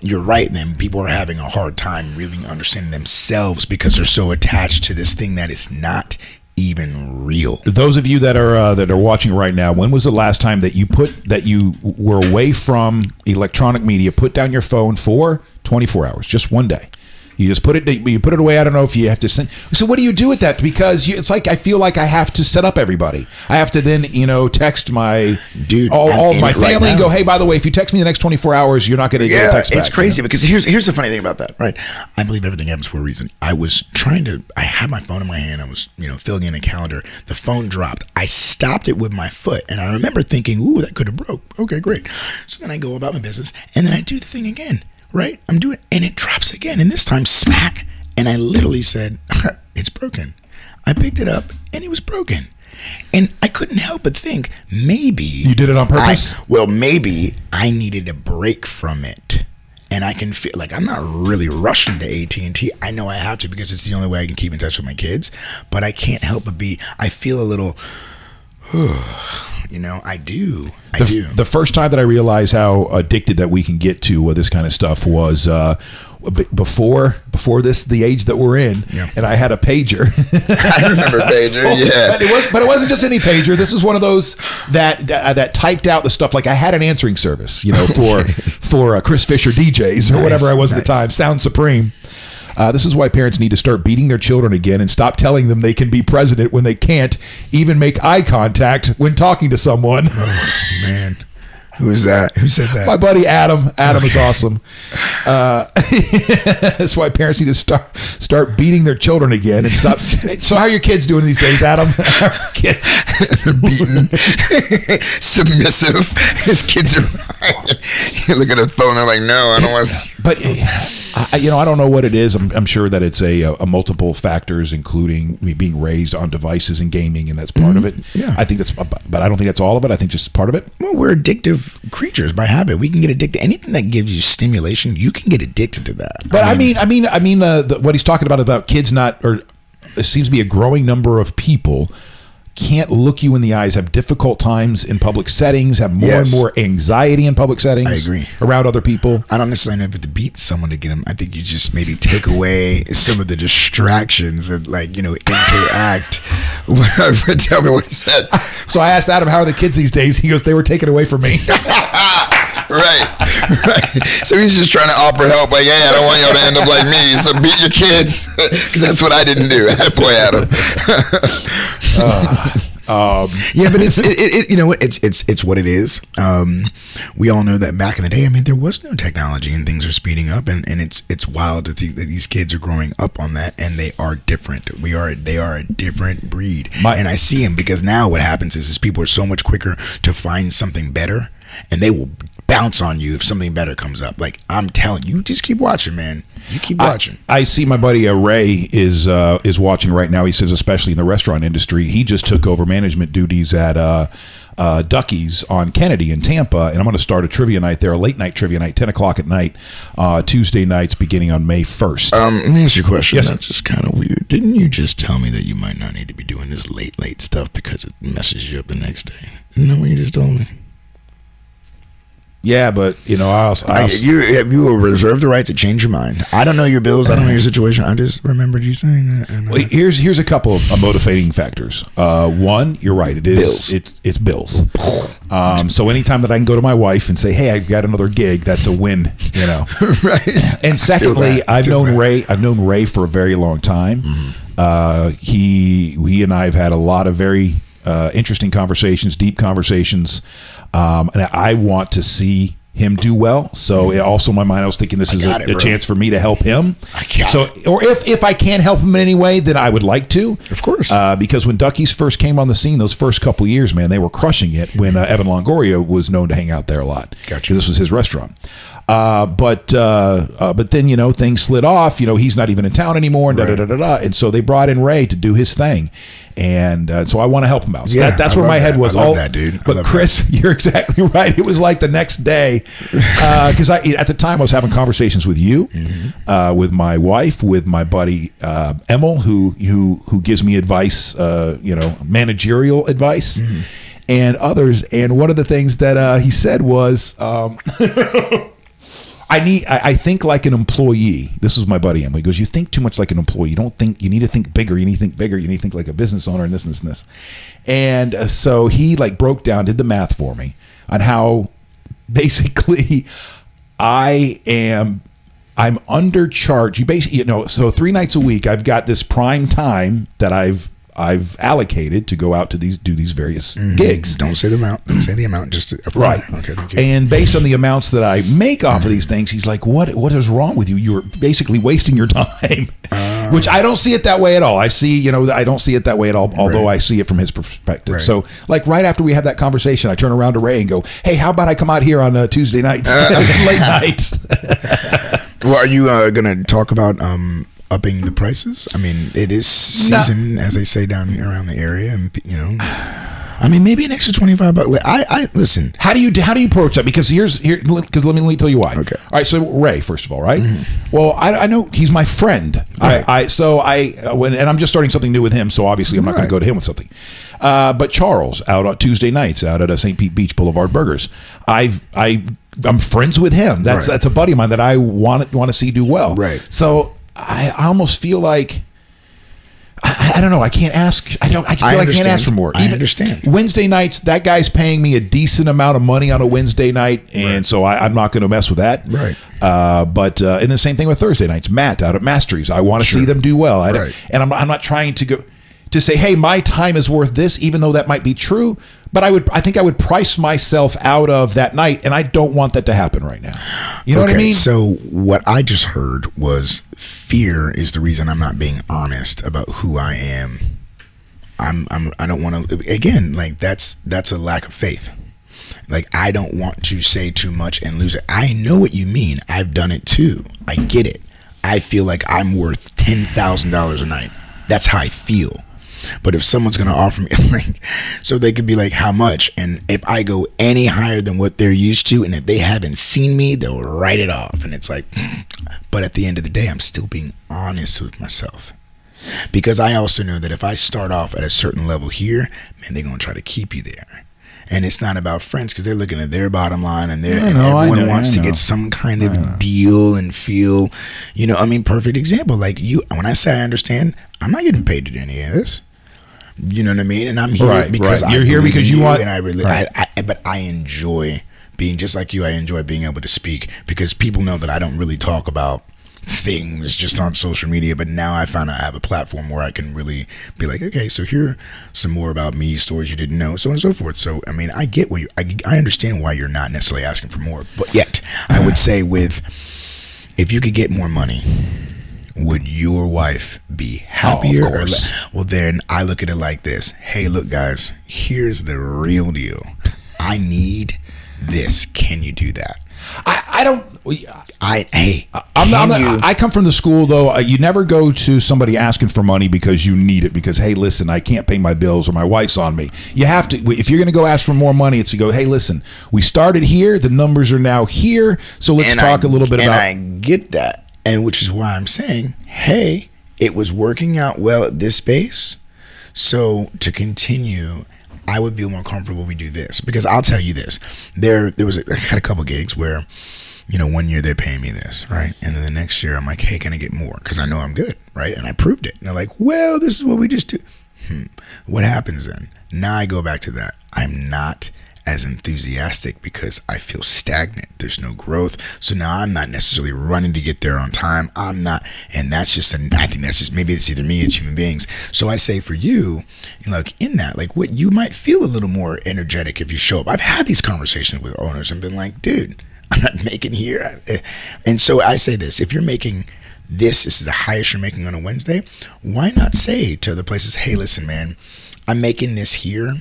You're right. Then people are having a hard time really understanding themselves because they're so attached to this thing that is not even real. Those of you that are watching right now, when was the last time that you were away from electronic media, put down your phone for 24 hours, just one day? You just put it away. I don't know if you have to send. So what do you do with that? Because it's like I feel like I have to set up everybody. I have to then text my all my family and go, hey, by the way, if you text me the next 24 hours, you're not going to get a text back. It's crazy because here's the funny thing about that, right? I believe everything happens for a reason. I had my phone in my hand. I was filling in a calendar. The phone dropped. I stopped it with my foot, and I remember thinking, ooh, that could have broke. Okay, great. So then I go about my business, and then I do the thing again. Right? I'm doing it, and it drops again, and this time smack, and I literally said, it's broken. I picked it up, and it was broken. And I couldn't help but think, maybe you did it on purpose. Maybe I needed a break from it, and I can feel like I'm not really rushing to AT&T. I know I have to because it's the only way I can keep in touch with my kids, but I can't help but I feel a little. I do. The first time that I realized how addicted that we can get to this kind of stuff was before the age that we're in, and I had a pager. I remember pager, But it wasn't just any pager. This is one of those that typed out the stuff. Like I had an answering service, for Chris Fisher DJs or whatever I was at the time. Sound Supreme. This is why parents need to start beating their children again and stop telling them they can be president when they can't even make eye contact when talking to someone. Oh, man. Who is that? Who said that? My buddy Adam. Adam is awesome. That's why parents need to start beating their children again and stop. So how are your kids doing these days, Adam? Kids. They're beaten. Submissive. His kids are you look at a phone, they're like, no, I don't want to. But I don't know what it is. I'm sure that it's a multiple factors, including me being raised on devices and gaming, and that's part of it. Yeah, I think but I don't think that's all of it. I think just part of it. Well, we're addictive creatures by habit. We can get addicted to anything that gives you stimulation. You can get addicted to that. But I mean, what he's talking about kids not, or it seems to be a growing number of people can't look you in the eyes, have difficult times in public settings, have more and more anxiety in public settings. I agree. Around other people. I don't necessarily know if to beat someone to get them. I think you just maybe take away some of the distractions and interact. Tell me what he said. So I asked Adam, how are the kids these days? He goes, they were taken away from me. Right. So he's just trying to offer help. Like, hey, I don't want y'all to end up like me. So beat your kids, because that's what I didn't do. Boy, Adam. Yeah, but it's what it is. We all know that back in the day, I mean, there was no technology and things are speeding up, and it's wild to think that these kids are growing up on that, and they are different. They are a different breed, and I see them, because now what happens is people are so much quicker to find something better, and they will bounce on you if something better comes up. Like, I'm telling you, just keep watching, man. You keep watching. I see my buddy Ray is watching right now. He says, especially in the restaurant industry, he just took over management duties at Ducky's on Kennedy in Tampa, and I'm going to start a trivia night there, a late night trivia night, 10 o'clock at night, Tuesday nights beginning on May 1st. Let me ask you a question. Yes. That's just kind of weird. Didn't you just tell me that you might not need to be doing this late stuff because it messes you up the next day? Isn't that what you just told me? Yeah, but you will reserve the right to change your mind. I don't know your bills. I don't know your situation. I just remembered you saying that. And, well, here's a couple of motivating factors. One, you're right. It is bills. It's bills. So anytime that I can go to my wife and say, "Hey, I've got another gig," that's a win. Right. And secondly, I've known Ray for a very long time. Mm-hmm. He and I have had a lot of very interesting conversations, deep conversations. And I want to see him do well. So also in my mind, I was thinking this is a chance for me to help him. Or if I can't help him in any way, then I would like to. Of course. Because when Ducky's first came on the scene, those first couple of years, man, they were crushing it when Evan Longoria was known to hang out there a lot. Gotcha. This was his restaurant. But then, things slid off. He's not even in town anymore. And And so they brought in Ray to do his thing. And so I want to help him out. So that's where my head was. I love that, dude. But Chris, you're exactly right. It was like the next day, because at the time I was having conversations with you, with my wife, with my buddy Emil, who gives me advice, managerial advice, and others. And one of the things that he said was, I think like an employee. This was my buddy Emily. He goes, you think too much like an employee. You need to think bigger. You need to think bigger. You need to think like a business owner and this and this and this. And so he broke down, did the math for me on how basically I'm undercharged. You basically, so 3 nights a week, I've got this prime time that I've allocated to go out to do these various gigs. Don't say the amount. Don't say the amount. Just right. Okay, thank you. And based on the amounts that I make off of these things, he's like, "What is wrong with you? You're basically wasting your time." Which I don't see it that way at all. I see, I don't see it that way at all. Although I see it from his perspective. Right. So, right after we have that conversation, I turn around to Ray and go, "Hey, how about I come out here on Tuesday nights, late nights?" Well, are you going to talk about upping the prices? I mean, it is season, as they say down around the area, and I mean, maybe an extra $25. I listen. How do you approach that? Because let me tell you why. Okay. All right. So Ray, first of all, right? Well, I know he's my friend. Right. And I'm just starting something new with him, so obviously I'm not going to go to him with something. But Charles out on Tuesday nights out at St. Pete Beach Boulevard Burgers, I'm friends with him. That's a buddy of mine that I want to see do well. Right. So I almost feel like I don't know. I can't ask. I feel like I can't ask for more. I understand. Wednesday nights, that guy's paying me a decent amount of money on a Wednesday night, and so I'm not going to mess with that. Right. But and the same thing with Thursday nights. Matt out at Masteries, I want to see them do well. And I'm not trying to say, hey, my time is worth this, even though that might be true. But I think I would price myself out of that night, and I don't want that to happen right now. You know what I mean? So what I just heard was fear is the reason I'm not being honest about who I am. I don't want to, again, that's a lack of faith. I don't want to say too much and lose it. I know what you mean. I've done it too. I get it. I feel like I'm worth $10,000 a night. That's how I feel. But if someone's going to offer me, so they could be like, how much? And if I go any higher than what they're used to, and if they haven't seen me, they'll write it off. And it's but at the end of the day, I'm still being honest with myself. Because I also know that if I start off at a certain level here, man, they're going to try to keep you there. And it's not about friends because they're looking at their bottom line and everyone wants to get some kind of deal and feel, perfect example. Like when I say I understand, I'm not getting paid to do any of this. You know what I mean? And I'm here because you're here because you want, and but I enjoy being just like you. I enjoy being able to speak because people know that I don't really talk about things just on social media, but now I found out I have a platform where I can really be like, okay, so here are some more about me, stories you didn't know, so on and so forth. So I mean, I get what I understand why you're not necessarily asking for more, but yet I would say if you could get more money, would your wife be happier? Of course. Well, then I look at it like this. Hey, look, guys, here's the real deal. I need this. Can you do that? I come from the school though. You never go to somebody asking for money because you need it. Because hey, listen, I can't pay my bills or my wife's on me. You have to. If you're going to go ask for more money, it's to go. Hey, listen, we started here. The numbers are now here. So let's talk a little bit about. And I get that, and which is why I'm saying, hey, it was working out well at this space. So to continue, I would be more comfortable if we do this, because I'll tell you this. I had a couple gigs where, 1 year they're paying me this, right? And then the next year I'm like, hey, can I get more? Because I know I'm good, right? And I proved it. And they're like, well, this is what we just do. What happens then? Now I go back to that. I'm not as enthusiastic because I feel stagnant. There's no growth. So now I'm not necessarily running to get there on time. I'm not, and I think that's just, maybe it's either me, it's human beings. So I say for you, like in that, like what you might feel a little more energetic if you show up. I've had these conversations with owners and been like, dude, I'm not making here. And so I say this, if you're making this is the highest you're making on a Wednesday, why not say to other places, hey, listen, man, I'm making this here.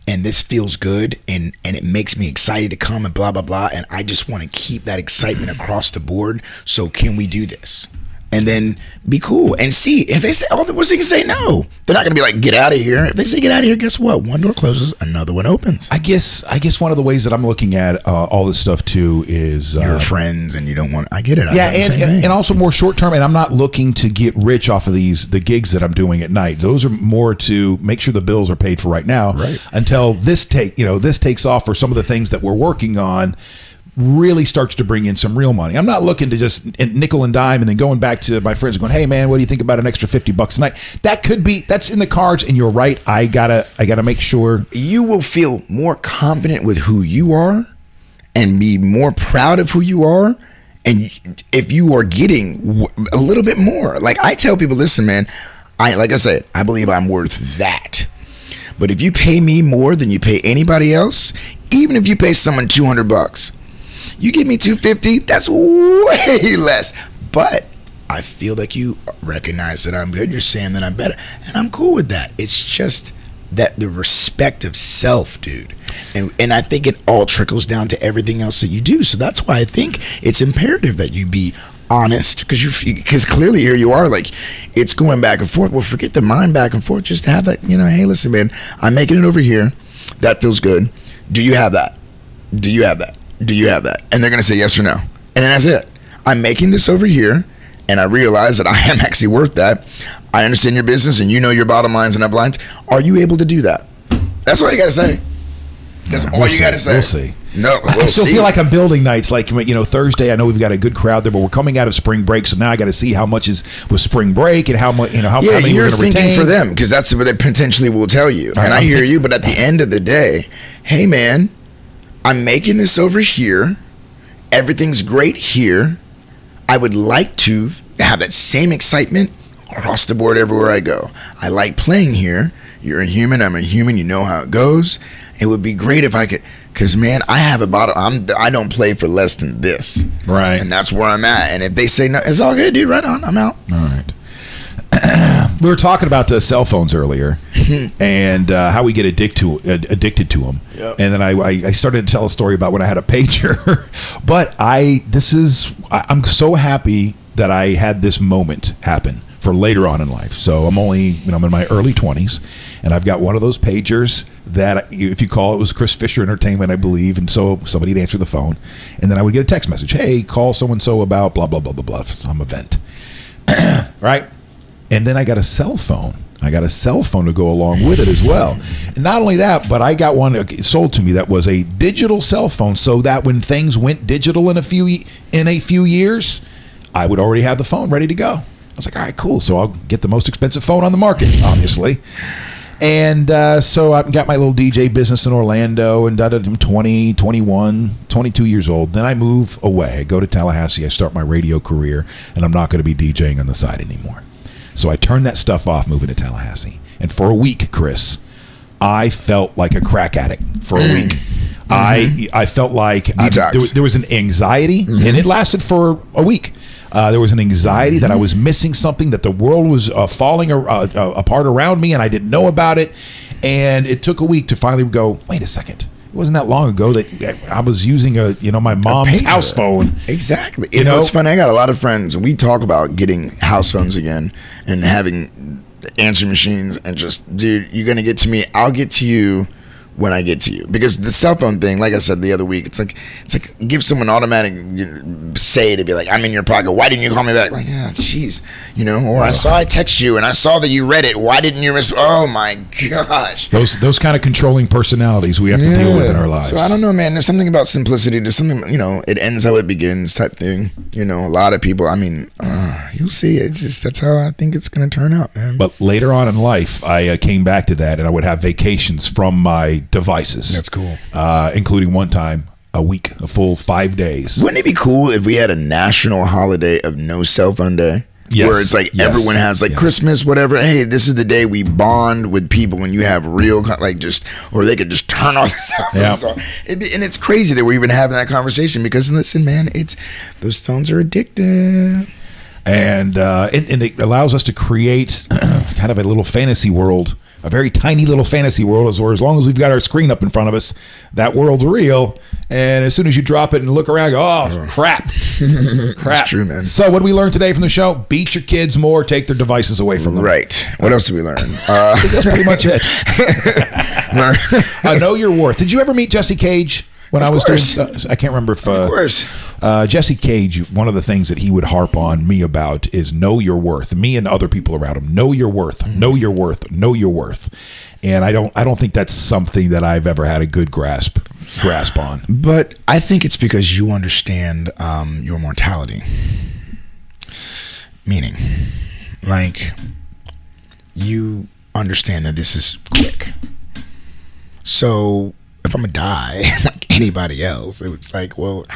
And this feels good, and it makes me excited to come and blah, blah, blah. And I just want to keep that excitement across the board. So can we do this? And then be cool and see. If they say, what's they can say no? They're not going to be like, get out of here. If they say get out of here, guess what? One door closes, another one opens. I guess one of the ways that I'm looking at all this stuff too is your friends, and you don't want. I get it. And also more short term. And I'm not looking to get rich off of the gigs that I'm doing at night. Those are more to make sure the bills are paid for right now, until this takes off, or some of the things that we're working on really starts to bring in some real money. I'm not looking to just nickel and dime and then going back to my friends and going, hey man, what do you think about an extra $50 a night? That's in the cards, and you're right. I gotta make sure you will feel more confident with who you are and be more proud of who you are. And if you are getting a little bit more, like I tell people, listen, man, like I said, I believe I'm worth that. But if you pay me more than you pay anybody else, even if you pay someone $200, you give me $250, that's way less. But I feel like you recognize that I'm good. You're saying that I'm better, and I'm cool with that. It's just that the respect of self, dude. And I think it all trickles down to everything else that you do. So that's why I think it's imperative that you be honest, because clearly here you are, like it's going back and forth. Well, forget the mind back and forth. Just have that, hey, listen, man, I'm making it over here. That feels good. Do you have that? Do you have that? Do you have that? And they're going to say yes or no. And then that's it. I'm making this over here, and I realize that I am actually worth that. I understand your business, and you know your bottom lines and up lines. Are you able to do that? That's all you got to say. That's all you got to say. We'll see. No, I still feel like I'm building nights. Like, Thursday, I know we've got a good crowd there, but we're coming out of spring break, so now I got to see how much was spring break and how much, how many you're we're going to thinking retain for them, because that's what they potentially will tell you. And I hear you, but at the end of the day, hey man, I'm making this over here. Everything's great here. I would like to have that same excitement across the board everywhere I go. I like playing here. You're a human. I'm a human. You know how it goes. It would be great if I could, because man, I have a bottom. I don't play for less than this. Right. And that's where I'm at. And if they say no, it's all good, dude. Right on. I'm out. All right. We were talking about the cell phones earlier and how we get addicted to them. Yep. And then I started to tell a story about when I had a pager. But I'm so happy that I had this moment happen for later on in life. So I'm in my early 20s, and I've got one of those pagers that if you call, it was Chris Fisher Entertainment, I believe. And so somebody'd answer the phone, and then I would get a text message. Hey, call so-and-so about blah, blah, blah, blah, blah, for some event. Right? And then I got a cell phone. I got a cell phone to go along with it as well. And not only that, but I got one sold to me that was a digital cell phone, so that when things went digital in a few years, I would already have the phone ready to go. I was like, all right, cool. So I'll get the most expensive phone on the market, obviously. And so I got my little DJ business in Orlando, and I'm 20, 21, 22 years old. Then I move away. I go to Tallahassee. I start my radio career, and I'm not going to be DJing on the side anymore. So I turned that stuff off moving to Tallahassee. And for a week, Chris, I felt like a crack addict for a week. I felt like there was an anxiety, and it lasted for a week. There was an anxiety that I was missing something, that the world was falling apart around me, and I didn't know about it. And it took a week to finally go, wait a second. It wasn't that long ago that I was using my mom's house phone. Exactly. You know, it's funny. I got a lot of friends, and we talk about getting house phones again and having answering machines, and just, dude, you're going to get to me. I'll get to you when I get to you. Because the cell phone thing, like I said the other week, it's like give someone automatic say to be like, I'm in your pocket. Why didn't you call me back? Like, yeah, jeez, or I saw I text you and I saw that you read it. Why didn't you oh my gosh. Those kind of controlling personalities we have to deal with in our lives. So I don't know, man. There's something about simplicity. There's something, it ends how it begins type thing. A lot of people, you'll see it. That's how I think it's going to turn out, man. But later on in life, I came back to that, and I would have vacations from my devices. That's cool. Including one time a full 5 days. Wouldn't it be cool if we had a national holiday of no cell phone day? Yes. Where it's like everyone has Christmas, whatever. Hey, this is the day we bond with people when you have real, or they could just turn off the cell phones. And it's crazy that we're even having that conversation, because listen, man, those phones are addictive. And it allows us to create kind of a little fantasy world, a very tiny little fantasy world, as long as we've got our screen up in front of us, that world's real. And as soon as you drop it and look around, go, crap. That's true, man. So what did we learn today from the show? Beat your kids more, take their devices away from them. Right. What else did we learn? I think that's pretty much it. Know your worth. Did you ever meet Jesse Cage? When I was doing, I can't remember if of course. Jesse Cage, one of the things that he would harp on me about is know your worth. Me and other people around him, know your worth, know your worth, know your worth. And I don't think that's something that I've ever had a good grasp on. But I think it's because you understand your mortality. Meaning, you understand that this is quick. So if I'm gonna die like anybody else, it's like, well,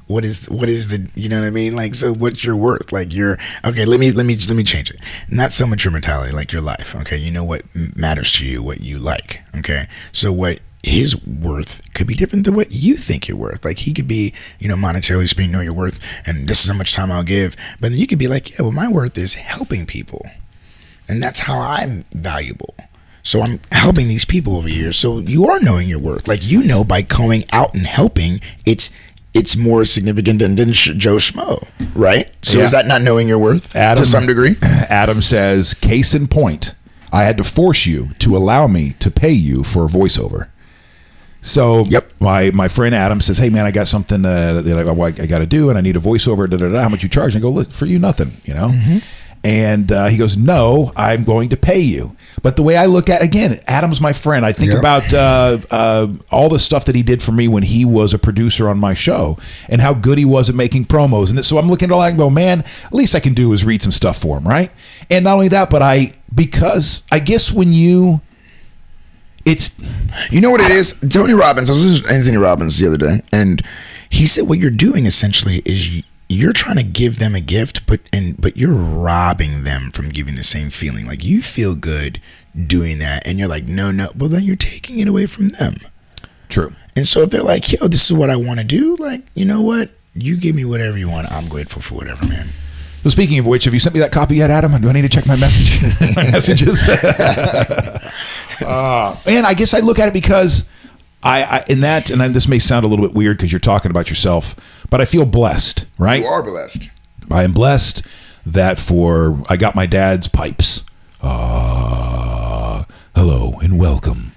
what is the, you know what I mean? So what's your worth? Okay, let me change it. Not so much your mentality, like your life. Okay, you know what matters to you, what you like. Okay, so what his worth could be different than what you think you're worth. He could be, monetarily speaking, know your worth, and this is how much time I'll give. But then you could be like, yeah, well, my worth is helping people, and that's how I'm valuable. So I'm helping these people over here. So you are knowing your worth. By going out and helping, it's more significant than Joe Schmo, right? So is that not knowing your worth to some degree? Adam says, case in point, I had to force you to allow me to pay you for a voiceover. So my friend Adam says, hey, man, I got something that I got to do, and I need a voiceover. How much you charge? And I go, look, for you, nothing, Mm-hmm. And he goes, no, I'm going to pay you. But the way I look at, again, Adam's my friend. I think about all the stuff that he did for me when he was a producer on my show, and how good he was at making promos. And so I'm looking at all that and go, man, at least I can do is read some stuff for him, right? And not only that, but because I guess when it's... You know what it is? Tony Robbins, I was listening to Anthony Robbins the other day, and he said what you're doing essentially is you're trying to give them a gift, but you're robbing them from giving the same feeling. You feel good doing that, and you're like, no, well, then you're taking it away from them. True. And so if they're like, yo, this is what I want to do, you know what? You give me whatever you want. I'm grateful for whatever, man. So speaking of which, have you sent me that copy yet, Adam? Do I need to check my messages? Man, I guess I look at it because and this may sound a little bit weird because you're talking about yourself, but I feel blessed, right? You are blessed. I am blessed that I got my dad's pipes. Hello and welcome.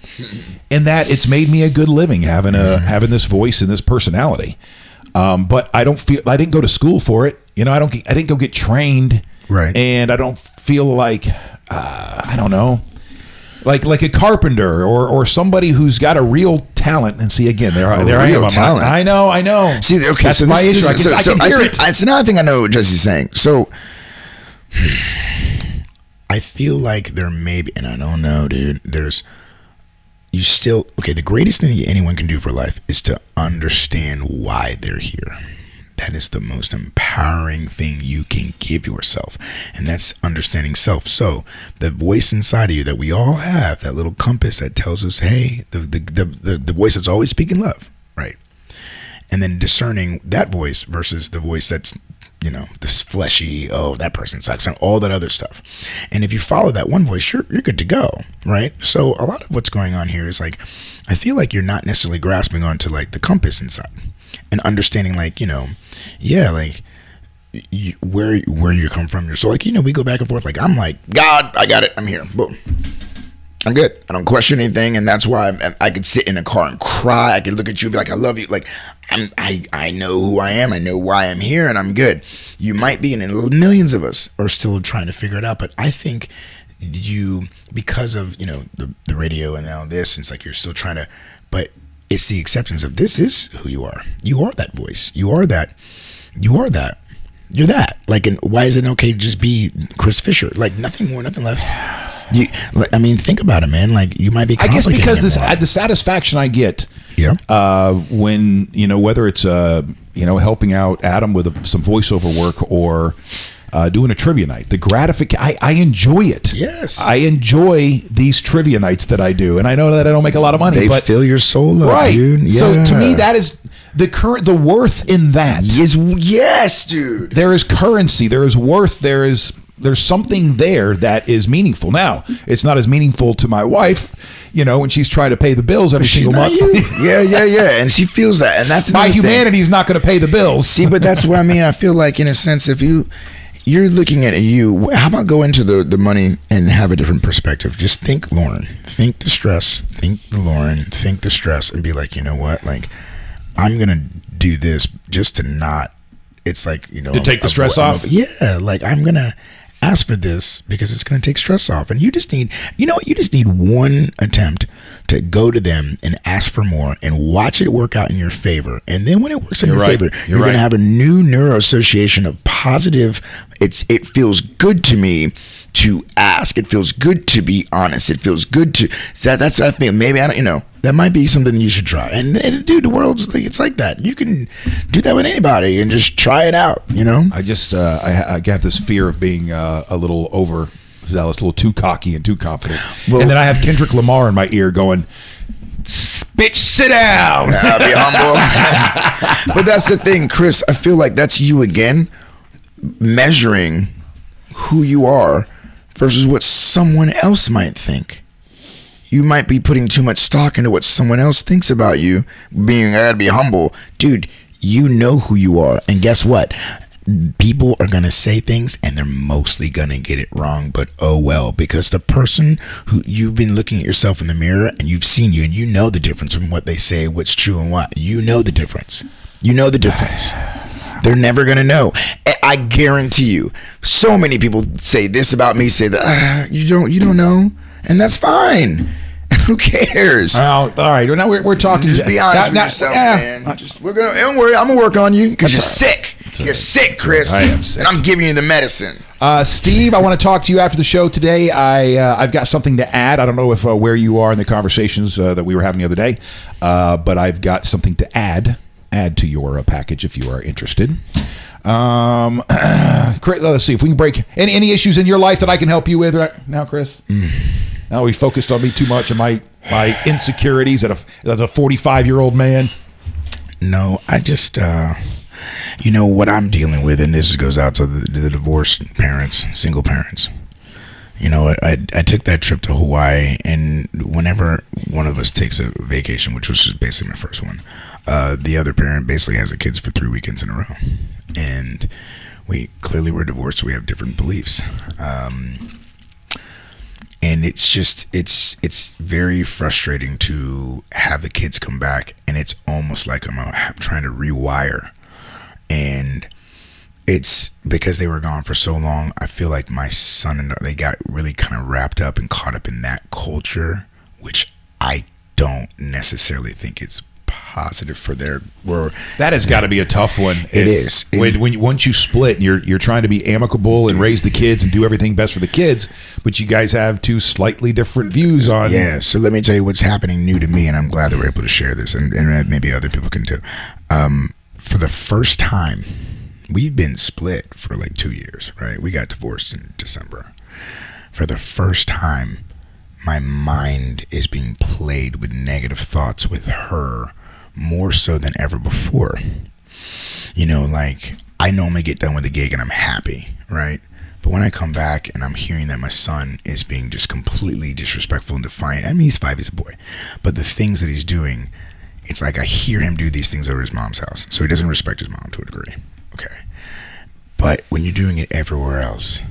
And that it's made me a good living having this voice and this personality. But I didn't go to school for it. I didn't go get trained Right. And I don't feel like, I don't know, like a carpenter or somebody who's got a real talent. And see, again, there I am. Talent. I know. See, okay, that's so my issue. I can hear it. It's another thing I know what Jesse's saying. So I feel like there may be, and I don't know, dude, the greatest thing anyone can do for life is to understand why they're here. That is the most empowering thing you can give yourself, and that's understanding self. So the voice inside of you that we all have, that little compass that tells us, hey, the voice that's always speaking love, right? And then discerning that voice versus the voice that's, this fleshy, oh, that person sucks, and all that other stuff. And if you follow that one voice, you're good to go, right? So a lot of what's going on here is like, I feel like you're not necessarily grasping onto like the compass inside and understanding like, where you come from. So like, we go back and forth. Like, I'm like, God, I got it. I'm here. Boom. I'm good. I don't question anything. And that's why I could sit in a car and cry. I could look at you and be like, I love you. Like, I know who I am. I know why I'm here, and I'm good. You might be, and millions of us are still trying to figure it out. But I think because of, the radio and now this, it's like you're still trying to, but it's the acceptance of this is who you are. You are that voice. You are that. You're that. Like, and why is it okay to just be Chris Fisher? Like, nothing more, nothing less. Think about it, man. Like, you might be. I guess because the satisfaction I get, when whether it's helping out Adam with some voiceover work or doing a trivia night, the gratification, I enjoy it. Yes, I enjoy these trivia nights that I do, and I know that I don't make a lot of money. They fill your soul up, right? Dude. Yeah. So to me, that is the worth in that. Yes, dude. There is currency. There is worth. There's something there that is meaningful. Now, it's not as meaningful to my wife, when she's trying to pay the bills every single month. Yeah. And she feels that. And that's my humanity is not going to pay the bills. See, but that's what I mean. I feel like, in a sense, if you're looking at how about go into the money and have a different perspective? Just think Lauren. Think the stress. Think the Lauren. Think the stress. And be like, you know what? Like, I'm going to do this just to not, it's like, to take the stress off? Yeah. Like, I'm going to ask for this because it's going to take stress off. And you just need, you just need one attempt to go to them and ask for more and watch it work out in your favor. And then when it works in your favor, you're going to have a new neuro association of positive. It feels good to me to ask. It feels good to be honest. It feels good to that's I think maybe that might be something you should try. And dude, the world's it's like that. You can do that with anybody and just try it out. I just I have this fear of being a little overzealous, a little too cocky and too confident. Well, and then I have Kendrick Lamar in my ear going, "Bitch, sit down." Be humble. But that's the thing, Chris. I feel like that's you again, measuring who you are versus what someone else might think. You might be putting too much stock into what someone else thinks about you, being, I gotta be humble. Dude, you know who you are. And guess what? People are going to say things and they're mostly going to get it wrong, but oh well, because the person who you've been looking at yourself in the mirror and you've seen you and you know the difference from what they say, what's true and what. You know the difference. They're never going to know. I guarantee you, so many people say this about me, say that, you don't know, and that's fine. Who cares? All right. Now we're talking. Just be honest with yourself, man. Don't worry. I'm gonna work on you because you're sick. You're sick, Chris. I am sick, and I'm giving you the medicine. Steve, I want to talk to you after the show today. I've got something to add. I don't know if where you are in the conversations that we were having the other day, but I've got something to add to your package if you are interested. Chris, let's see if we can break any issues in your life that I can help you with right now, Chris. Now we focused on me too much and my insecurities as a 45-year-old man. No, I just what I'm dealing with, and this goes out to the divorced parents, single parents. I took that trip to Hawaii, and whenever one of us takes a vacation, which was basically my first one, the other parent basically has the kids for 3 weekends in a row, and we clearly were divorced, so we have different beliefs. And it's very frustrating to have the kids come back, and it's almost like I'm trying to rewire, and it's because they were gone for so long, I feel like my son and they got really kind of wrapped up and caught up in that culture, which I don't necessarily think it's positive for their world. That has got to be a tough one. It is. Once you split, and you're trying to be amicable and raise the kids and do everything best for the kids, but you guys have two slightly different views on. Yeah. So let me tell you what's happening new to me, and I'm glad that we're able to share this, and maybe other people can too. For the first time, we've been split for like 2 years, right? We got divorced in December. For the first time, my mind is being played with negative thoughts with her more so than ever before. You know, like, I normally get done with the gig and I'm happy, right? But when I come back and I'm hearing that my son is being just completely disrespectful and defiant, I mean, he's 5, he's a boy, but the things that he's doing, it's like I hear him do these things over his mom's house. So he doesn't respect his mom to a degree. Okay. But when you're doing it everywhere else,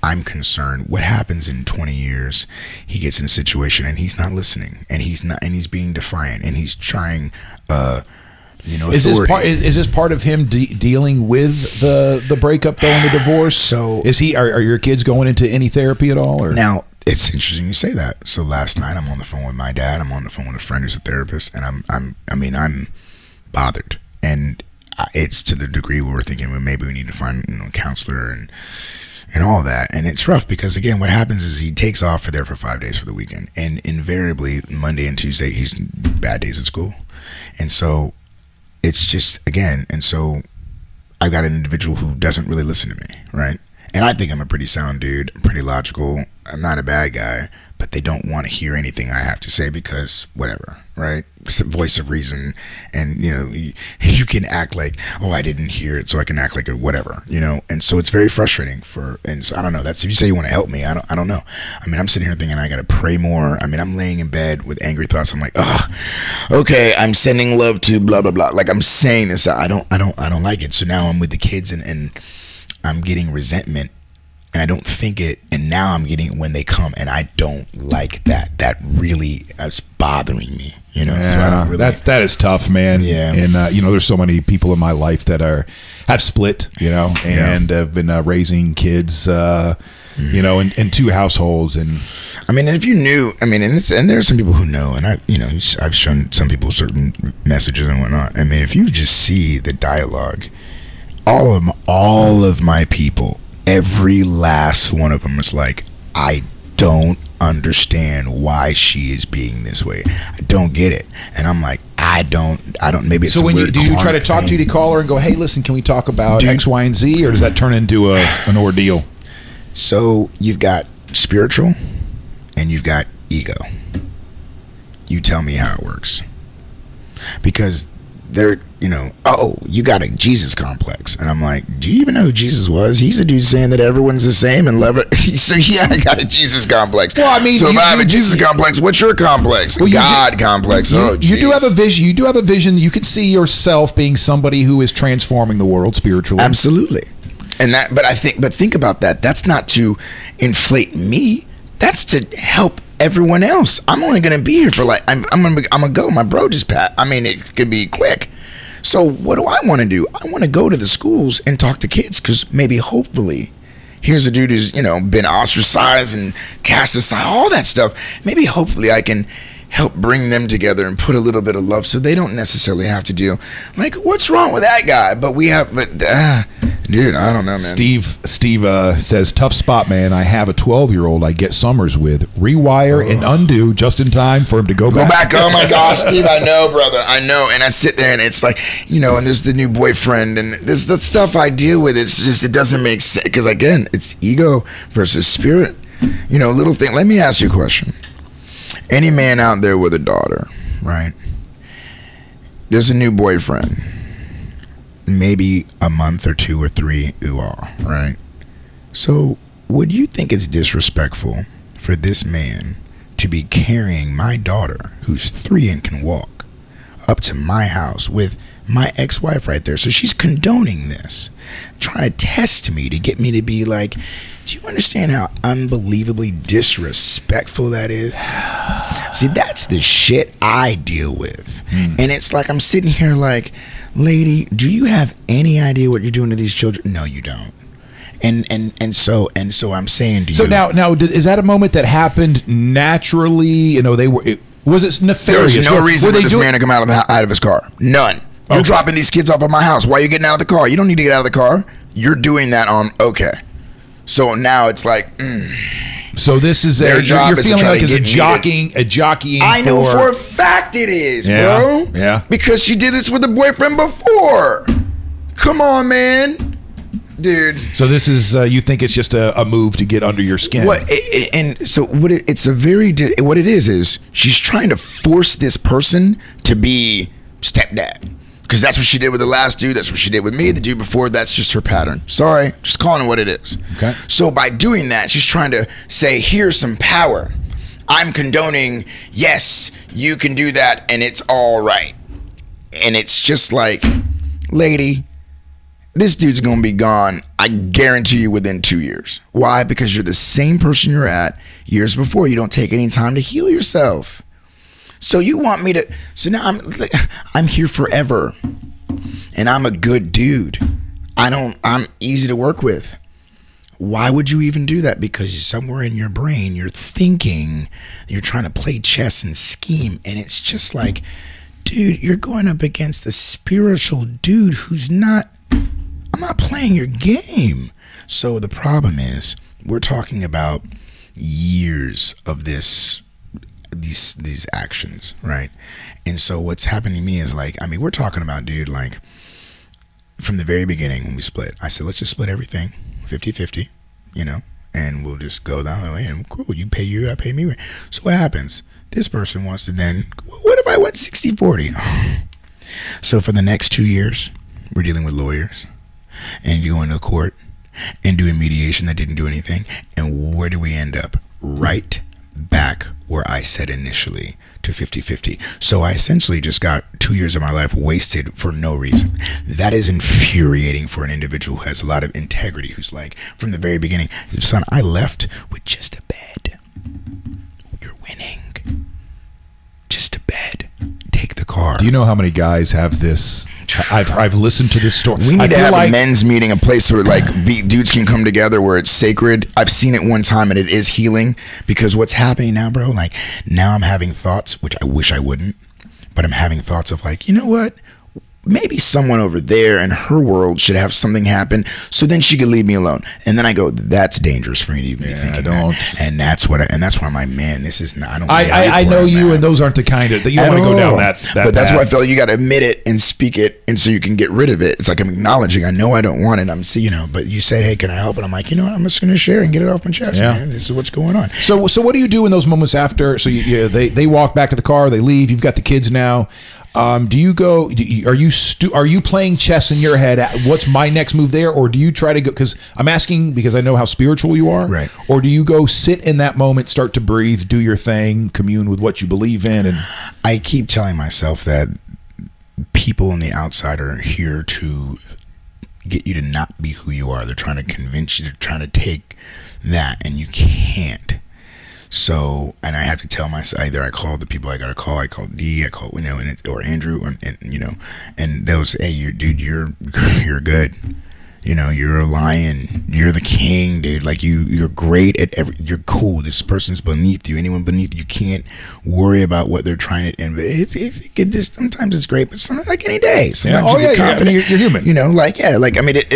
I'm concerned what happens in 20 years. He gets in a situation and he's not listening, and he's being defiant, and he's trying, is this part of him dealing with the breakup though, and the divorce? So are your kids going into any therapy at all? Or? Now, it's interesting you say that. So last night I'm on the phone with my dad. I'm on the phone with a friend who's a therapist, and I'm bothered, and it's to the degree where we're thinking, well, maybe we need to find a counselor and all that. And it's rough because, again, what happens is he takes off there for 5 days for the weekend, and invariably Monday and Tuesday he's bad days at school. And so it's just, again, and so I got an individual who doesn't really listen to me, right? And I think I'm a pretty sound dude, I'm pretty logical, I'm not a bad guy, but they don't want to hear anything I have to say because whatever, right? It's a voice of reason, and you can act like, oh, I didn't hear it, so I can act like it, whatever, and so it's very frustrating and so I don't know, that's if you say you want to help me, I don't know. I mean, I'm sitting here thinking I got to pray more. I mean, I'm laying in bed with angry thoughts. I'm like, oh, okay, I'm sending love to blah blah blah, like I'm saying this, I don't like it. So now I'm with the kids and I'm getting resentment, and I don't think it, and now I'm getting it when they come, and I don't like that. That really is bothering me, Yeah, so I don't really, that is tough, man. Yeah, and there's so many people in my life that have split, and have been raising kids, in two households, and I mean, and if you knew, I mean, and there are some people who know, and I've shown some people certain messages and whatnot. I mean, if you just see the dialogue, all of my people, every last one of them is like, I don't understand why she is being this way. I don't get it. And I'm like, I don't, maybe it's so when do you try to talk to you to call her and go, hey, listen, can we talk about X, Y, and Z, or does that turn into an ordeal? So you've got spiritual and you've got ego. You tell me how it works. Because they're, oh, you got a Jesus complex. And I'm like, do you even know who Jesus was? He's a dude saying that everyone's the same and love it. So yeah, I got a Jesus complex. Well, I mean, so if I have a Jesus complex, what's your complex? Well, God complex. You do have a vision. You do have a vision. You can see yourself being somebody who is transforming the world spiritually. Absolutely. And but think about that. That's not to inflate me. That's to help everyone else. I'm only gonna be here for I'm gonna go. My bro just passed. I mean, it could be quick. So what do I want to do? I want to go to the schools and talk to kids, because maybe, hopefully, here's a dude who's been ostracized and cast aside, all that stuff. Maybe, hopefully, I can help bring them together and put a little bit of love, so they don't necessarily have to deal like, what's wrong with that guy? Dude, I don't know, man. Steve says, tough spot, man. I have a 12-year-old I get summers with. Rewire and undo just in time for him to go back. Oh my gosh, Steve, I know, brother, I know. And I sit there and it's like, and there's the new boyfriend, and there's the stuff I deal with. It's just, it doesn't make sense, because again, it's ego versus spirit. Little thing. Let me ask you a question. Any man out there with a daughter, right? There's a new boyfriend, maybe a month or 2 or 3 right? So would you think it's disrespectful for this man to be carrying my daughter, who's 3 and can walk, up to my house with my ex-wife right there? So she's condoning this, trying to test me to get me to be like, do you understand how unbelievably disrespectful that is? See, that's the shit I deal with. And it's like, I'm sitting here like, lady, do you have any idea what you're doing to these children? No, you don't. And so I'm saying to you. So now, is that a moment that happened naturally? You know, was it nefarious? There's no reason for this man to come out of his car. None. You're dropping these kids off at my house. Why are you getting out of the car? You don't need to get out of the car. You're doing that on okay. So now it's like. So this is their job. You're feeling like it's a jockeying. I know for a fact it is, bro. Yeah. Because she did this with a boyfriend before. Come on, man. Dude. So this is you think it's just a move to get under your skin. What it is she's trying to force this person to be stepdad. Because that's what she did with the last dude. That's what she did with me. The dude before, that's just her pattern. Sorry, just calling it what it is. Okay. So by doing that, she's trying to say, here's some power. I'm condoning, yes, you can do that, and it's all right. And it's just like, lady, this dude's going to be gone, I guarantee you, within 2 years. Why? Because you're the same person you're at years before. You don't take any time to heal yourself. So you want me to? So now I'm here forever, and I'm a good dude. I'm easy to work with. Why would you even do that? Because somewhere in your brain you're thinking you're trying to play chess and scheme, and it's just like, dude, you're going up against a spiritual dude who's not. I'm not playing your game. So the problem is we're talking about years of these actions, right? And so what's happening to me is like, I mean, we're talking about, dude, like from the very beginning when we split, I said, let's just split everything 50-50, you know, and we'll just go down the way and cool, you pay you, I pay me. So what happens? This person wants to then, what if I went 60-40? So for the next 2 years, we're dealing with lawyers and going to court and doing mediation that didn't do anything. And where do we end up? Right back where I said initially, to 50-50. So I essentially just got 2 years of my life wasted for no reason. That is infuriating for an individual who has a lot of integrity, who's like, from the very beginning, son, I left with just a bed. You're winning. Just a bed. Take the car. Do you know how many guys have this? I've listened to this story. We need to have a men's meeting, a place where like dudes can come together where it's sacred. I've seen it one time and it is healing, because what's happening now, bro, like now I'm having thoughts, which I wish I wouldn't, but I'm having thoughts of like, you know what? Maybe someone over there in her world should have something happen, so then she could leave me alone. And then I go, that's dangerous for me to even be thinking that. And that's why I'm like, man, this is not. I know you, and those aren't the kind of that you want to go down that. But that's why I felt like you got to admit it and speak it, and so you can get rid of it. It's like I'm acknowledging. I know I don't want it. But you said, hey, can I help? And I'm like, you know what? I'm just going to share and get it off my chest, man. This is what's going on. So what do you do in those moments after? So they walk back to the car, they leave. You've got the kids now. Do you go? Are you playing chess in your head? What's my next move there, or do you try to go? Because I'm asking because I know how spiritual you are, right? Or do you go sit in that moment, start to breathe, do your thing, commune with what you believe in? And I keep telling myself that people on the outside are here to get you to not be who you are. They're trying to convince you. They're trying to take that, and you can't. So, and I have to tell myself, either I call the people I got to call, I call D, I call, or Andrew, and they'll say, hey, you're good. You're a lion. You're the king, dude. Like you're great at you're cool. This person's beneath you. Anyone beneath you can't worry about what they're trying to, and sometimes it's great, but sometimes like any day. Sometimes you're human.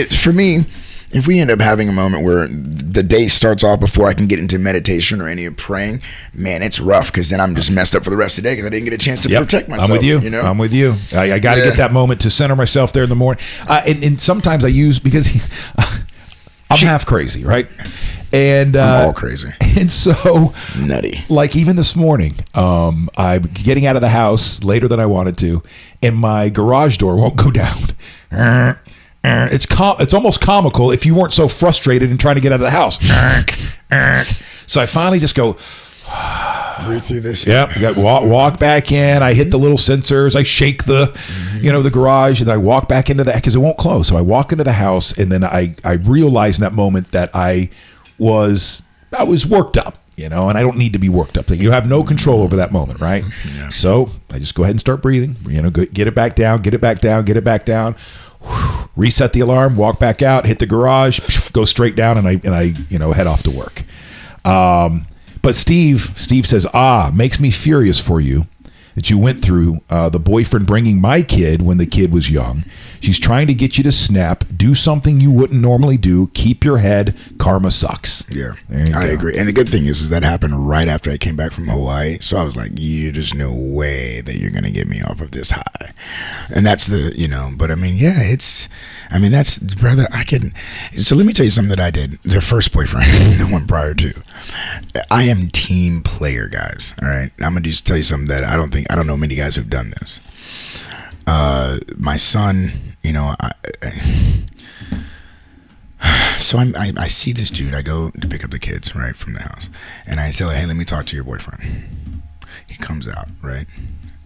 For me, if we end up having a moment where the day starts off before I can get into meditation or any of praying, man, it's rough, because then I'm just messed up for the rest of the day because I didn't get a chance to protect myself. I'm with you. I'm with you. I got to get that moment to center myself there in the morning. And sometimes I use, because I'm half crazy, right? And I'm all crazy. And so nutty. Like even this morning, I'm getting out of the house later than I wanted to, and my garage door won't go down. It's almost comical if you weren't so frustrated and trying to get out of the house. So I finally just go, breathe through this. Yep. Walk back in. I hit the little sensors. I shake the garage, and I walk back into that because it won't close. So I walk into the house, and then I realize in that moment that I was worked up. And I don't need to be worked up. You have no control over that moment, right? Yeah. So I just go ahead and start breathing. Get it back down. Get it back down. Get it back down. Whew. reset the alarm, walk back out, hit the garage, go straight down, and I head off to work. But Steve says, makes me furious for you that you went through the boyfriend bringing my kid when the kid was young. She's trying to get you to snap, do something you wouldn't normally do, keep your head, karma sucks. Yeah, I agree. And the good thing is that happened right after I came back from Hawaii. So I was like, there's no way that you're going to get me off of this high. And that's but I mean, yeah, that's, brother, so let me tell you something that I did. The first boyfriend, the one prior to. I am team player, guys. All right. I'm going to just tell you something that I don't know many guys who've done this. My son, I see this dude. I go to pick up the kids, right, from the house. And I say, hey, let me talk to your boyfriend. He comes out, right?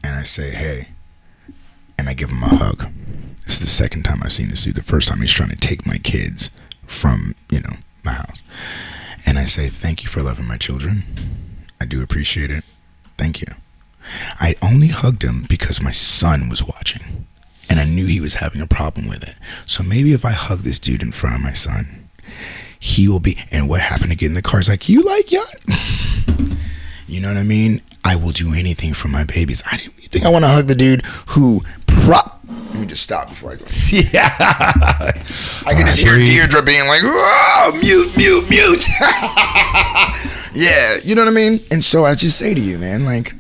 And I say, hey. And I give him a hug. This is the second time I've seen this dude. The first time he's trying to take my kids from, my house. And I say, thank you for loving my children. I do appreciate it. Thank you. I only hugged him because my son was watching. And I knew he was having a problem with it. So maybe if I hug this dude in front of my son, he will be. And what happened to get in the car is like, you like yacht? You know what I mean? I will do anything for my babies. You think I want to hug the dude who Let me just stop before I go. Yeah. I can just hear Deirdre being like, whoa, mute. Yeah, you know what I mean? And so I just say to you, man, like,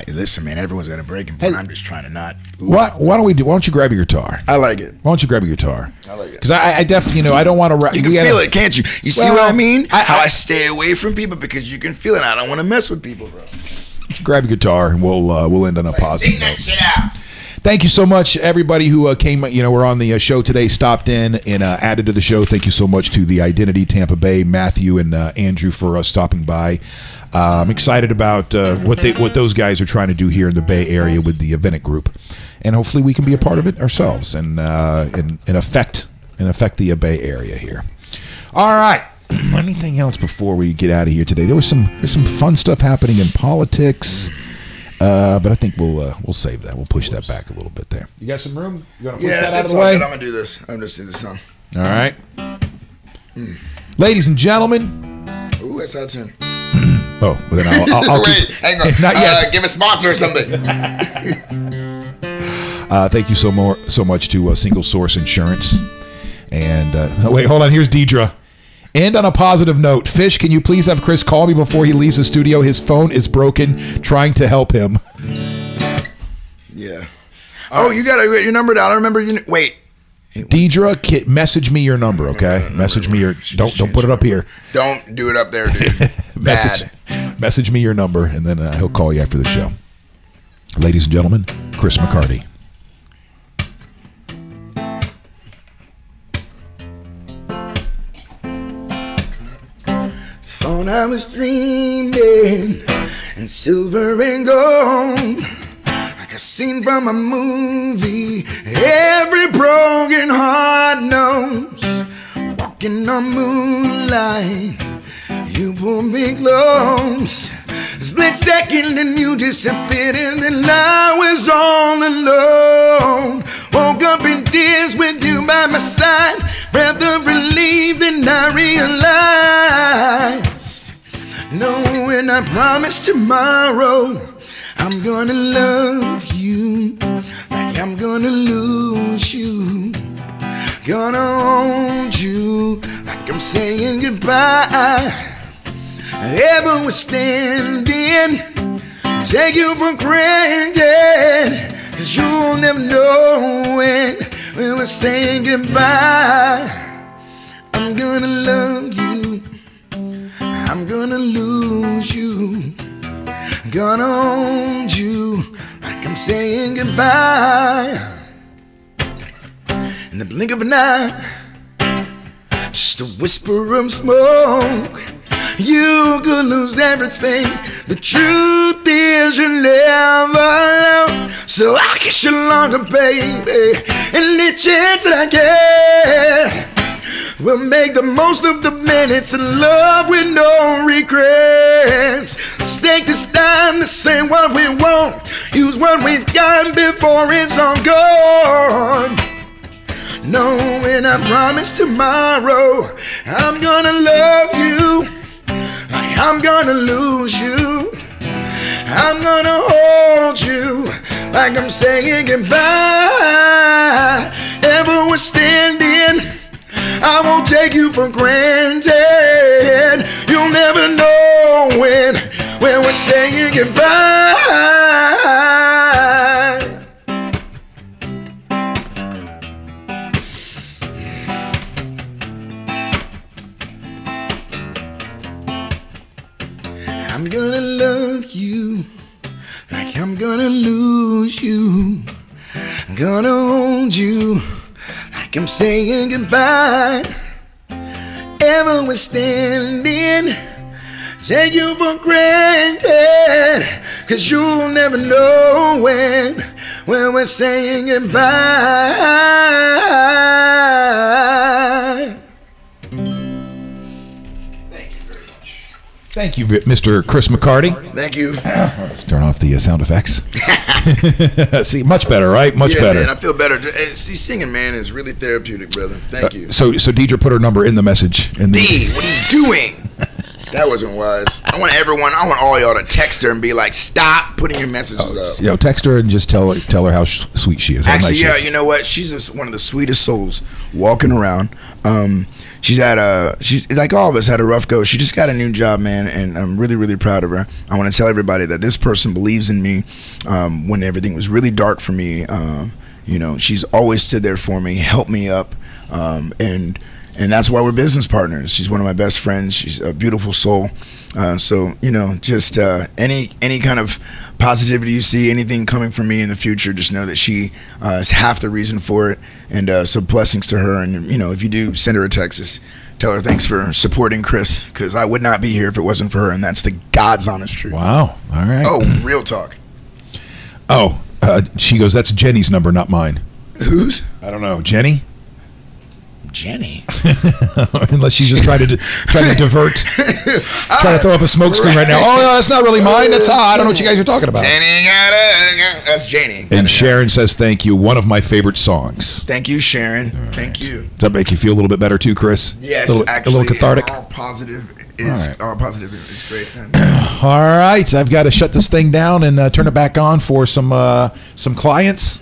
listen, man, everyone's got a breaking point. I'm just trying to not. Why don't you grab your guitar? I like it. Why don't you grab your guitar? I like it. Because I definitely, I don't want to. You can feel it, can't you? You see what I mean? How I stay away from people because you can feel it. I don't want to mess with people, bro. Grab your guitar and we'll end on a positive sing that note. shit out. Thank you so much, everybody who came. We're on the show today, stopped in and added to the show. Thank you so much to the Identity Tampa Bay, Matthew and Andrew for stopping by. I'm excited about what those guys are trying to do here in the Bay Area with the Event Group, and hopefully we can be a part of it ourselves and affect the Bay Area here. All right. Anything else before we get out of here today? There's some fun stuff happening in politics, but I think we'll save that. We'll push that back a little bit there. You got some room? You want to push that out of the way? I'm gonna do this. I'm just do this song. All right, ladies and gentlemen. Ooh, that's out of 10. Oh, well then I'll wait. Hang on. Not yet. Give a sponsor or something. Thank you so much to Single Source Insurance. And wait, hold on. Here's Deidre. And on a positive note, Fish, can you please have Chris call me before he leaves the studio? His phone is broken, trying to help him. Yeah. You got your number down. I remember you. Wait. Deidre, message me your number, okay? Message me your. Don't put it up here. Don't do it up there, dude. Message me your number, and then he'll call you after the show. Ladies and gentlemen, Chris McCarty. Thought I was dreaming in silver and gold, like a scene from a movie every broken heart knows. Walking on moonlight, you pull me close. Split second and you disappeared, and then I was all alone. Woke up in tears with you by my side, breath of relief, then I realized, knowing I promised tomorrow I'm gonna love you like I'm gonna lose you. Gonna hold you like I'm saying goodbye. Ever was standing, take you for granted, 'cause you'll never know when we're saying goodbye. I'm gonna love you, I'm gonna lose you. Gonna hold you like I'm saying goodbye. In the blink of an eye, just a whisper of smoke. You could lose everything. The truth is you never know. So I kiss you longer, baby. Any chance that I get, We'll make the most of the minutes in love with no regrets. Let's take this time to say what we want. Use what we've got before it's all gone. Knowing I promise tomorrow I'm gonna love you like I'm gonna lose you. I'm gonna hold you like I'm saying goodbye. Ever we're standing, I won't take you for granted. You'll never know when we're saying goodbye. I'm gonna love you like I'm gonna lose you. I'm gonna hold you like I'm saying goodbye. Ever we're standing, take you for granted, 'cause you'll never know when we're saying goodbye. Thank you, Mr. Chris McCarty. Thank you. Let's turn off the sound effects. See, much better, right? Much better. Man, I feel better. See, singing, man, is really therapeutic, brother. Thank you. So Deidre put her number in the message. D, what are you doing? That wasn't wise. I want all y'all to text her and be like, stop putting your messages up. You know, text her and just tell her how sweet she is. Actually, yeah, you know what? She's one of the sweetest souls walking around. She's like all of us had a rough go. She just got a new job, man, and I'm really, really proud of her. I want to tell everybody that this person believes in me when everything was really dark for me. You know, she's always stood there for me, helped me up, and that's why we're business partners. She's one of my best friends. She's a beautiful soul. So, you know, just any kind of positivity you see, anything coming from me in the future, just know that she is half the reason for it. And so blessings to her. And, you know, if you do send her a text, just tell her thanks for supporting Chris, because I would not be here if it wasn't for her. And that's the God's honest truth. Wow. All right. Oh, real talk. Oh, she goes, that's Jenny's number, not mine. Whose? I don't know. Jenny? Jenny. Unless she's just trying to divert, trying to throw up a smoke screen right now. Oh, no, that's not really mine. That's I don't know what you guys are talking about. That's Jenny. And Sharon says, thank you. One of my favorite songs. Thank you, Sharon. Right. Thank you. Does that make you feel a little bit better too, Chris? Yes, a little cathartic. All positive is great. All right, I've got to shut this thing down and turn it back on for some clients.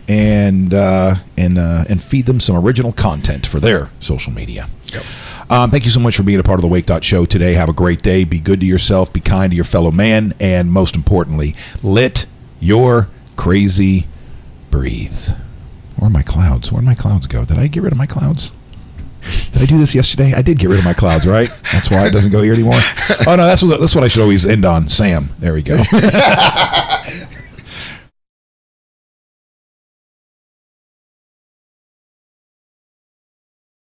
And feed them some original content for their social media. Yep. Thank you so much for being a part of the Wake.Show today. Have a great day. Be good to yourself. Be kind to your fellow man. And most importantly, let your crazy breathe. Where are my clouds? Where'd my clouds go? Did I get rid of my clouds? Did I do this yesterday? I did get rid of my clouds, right? That's why it doesn't go here anymore. Oh, no, that's what I should always end on. Sam. There we go.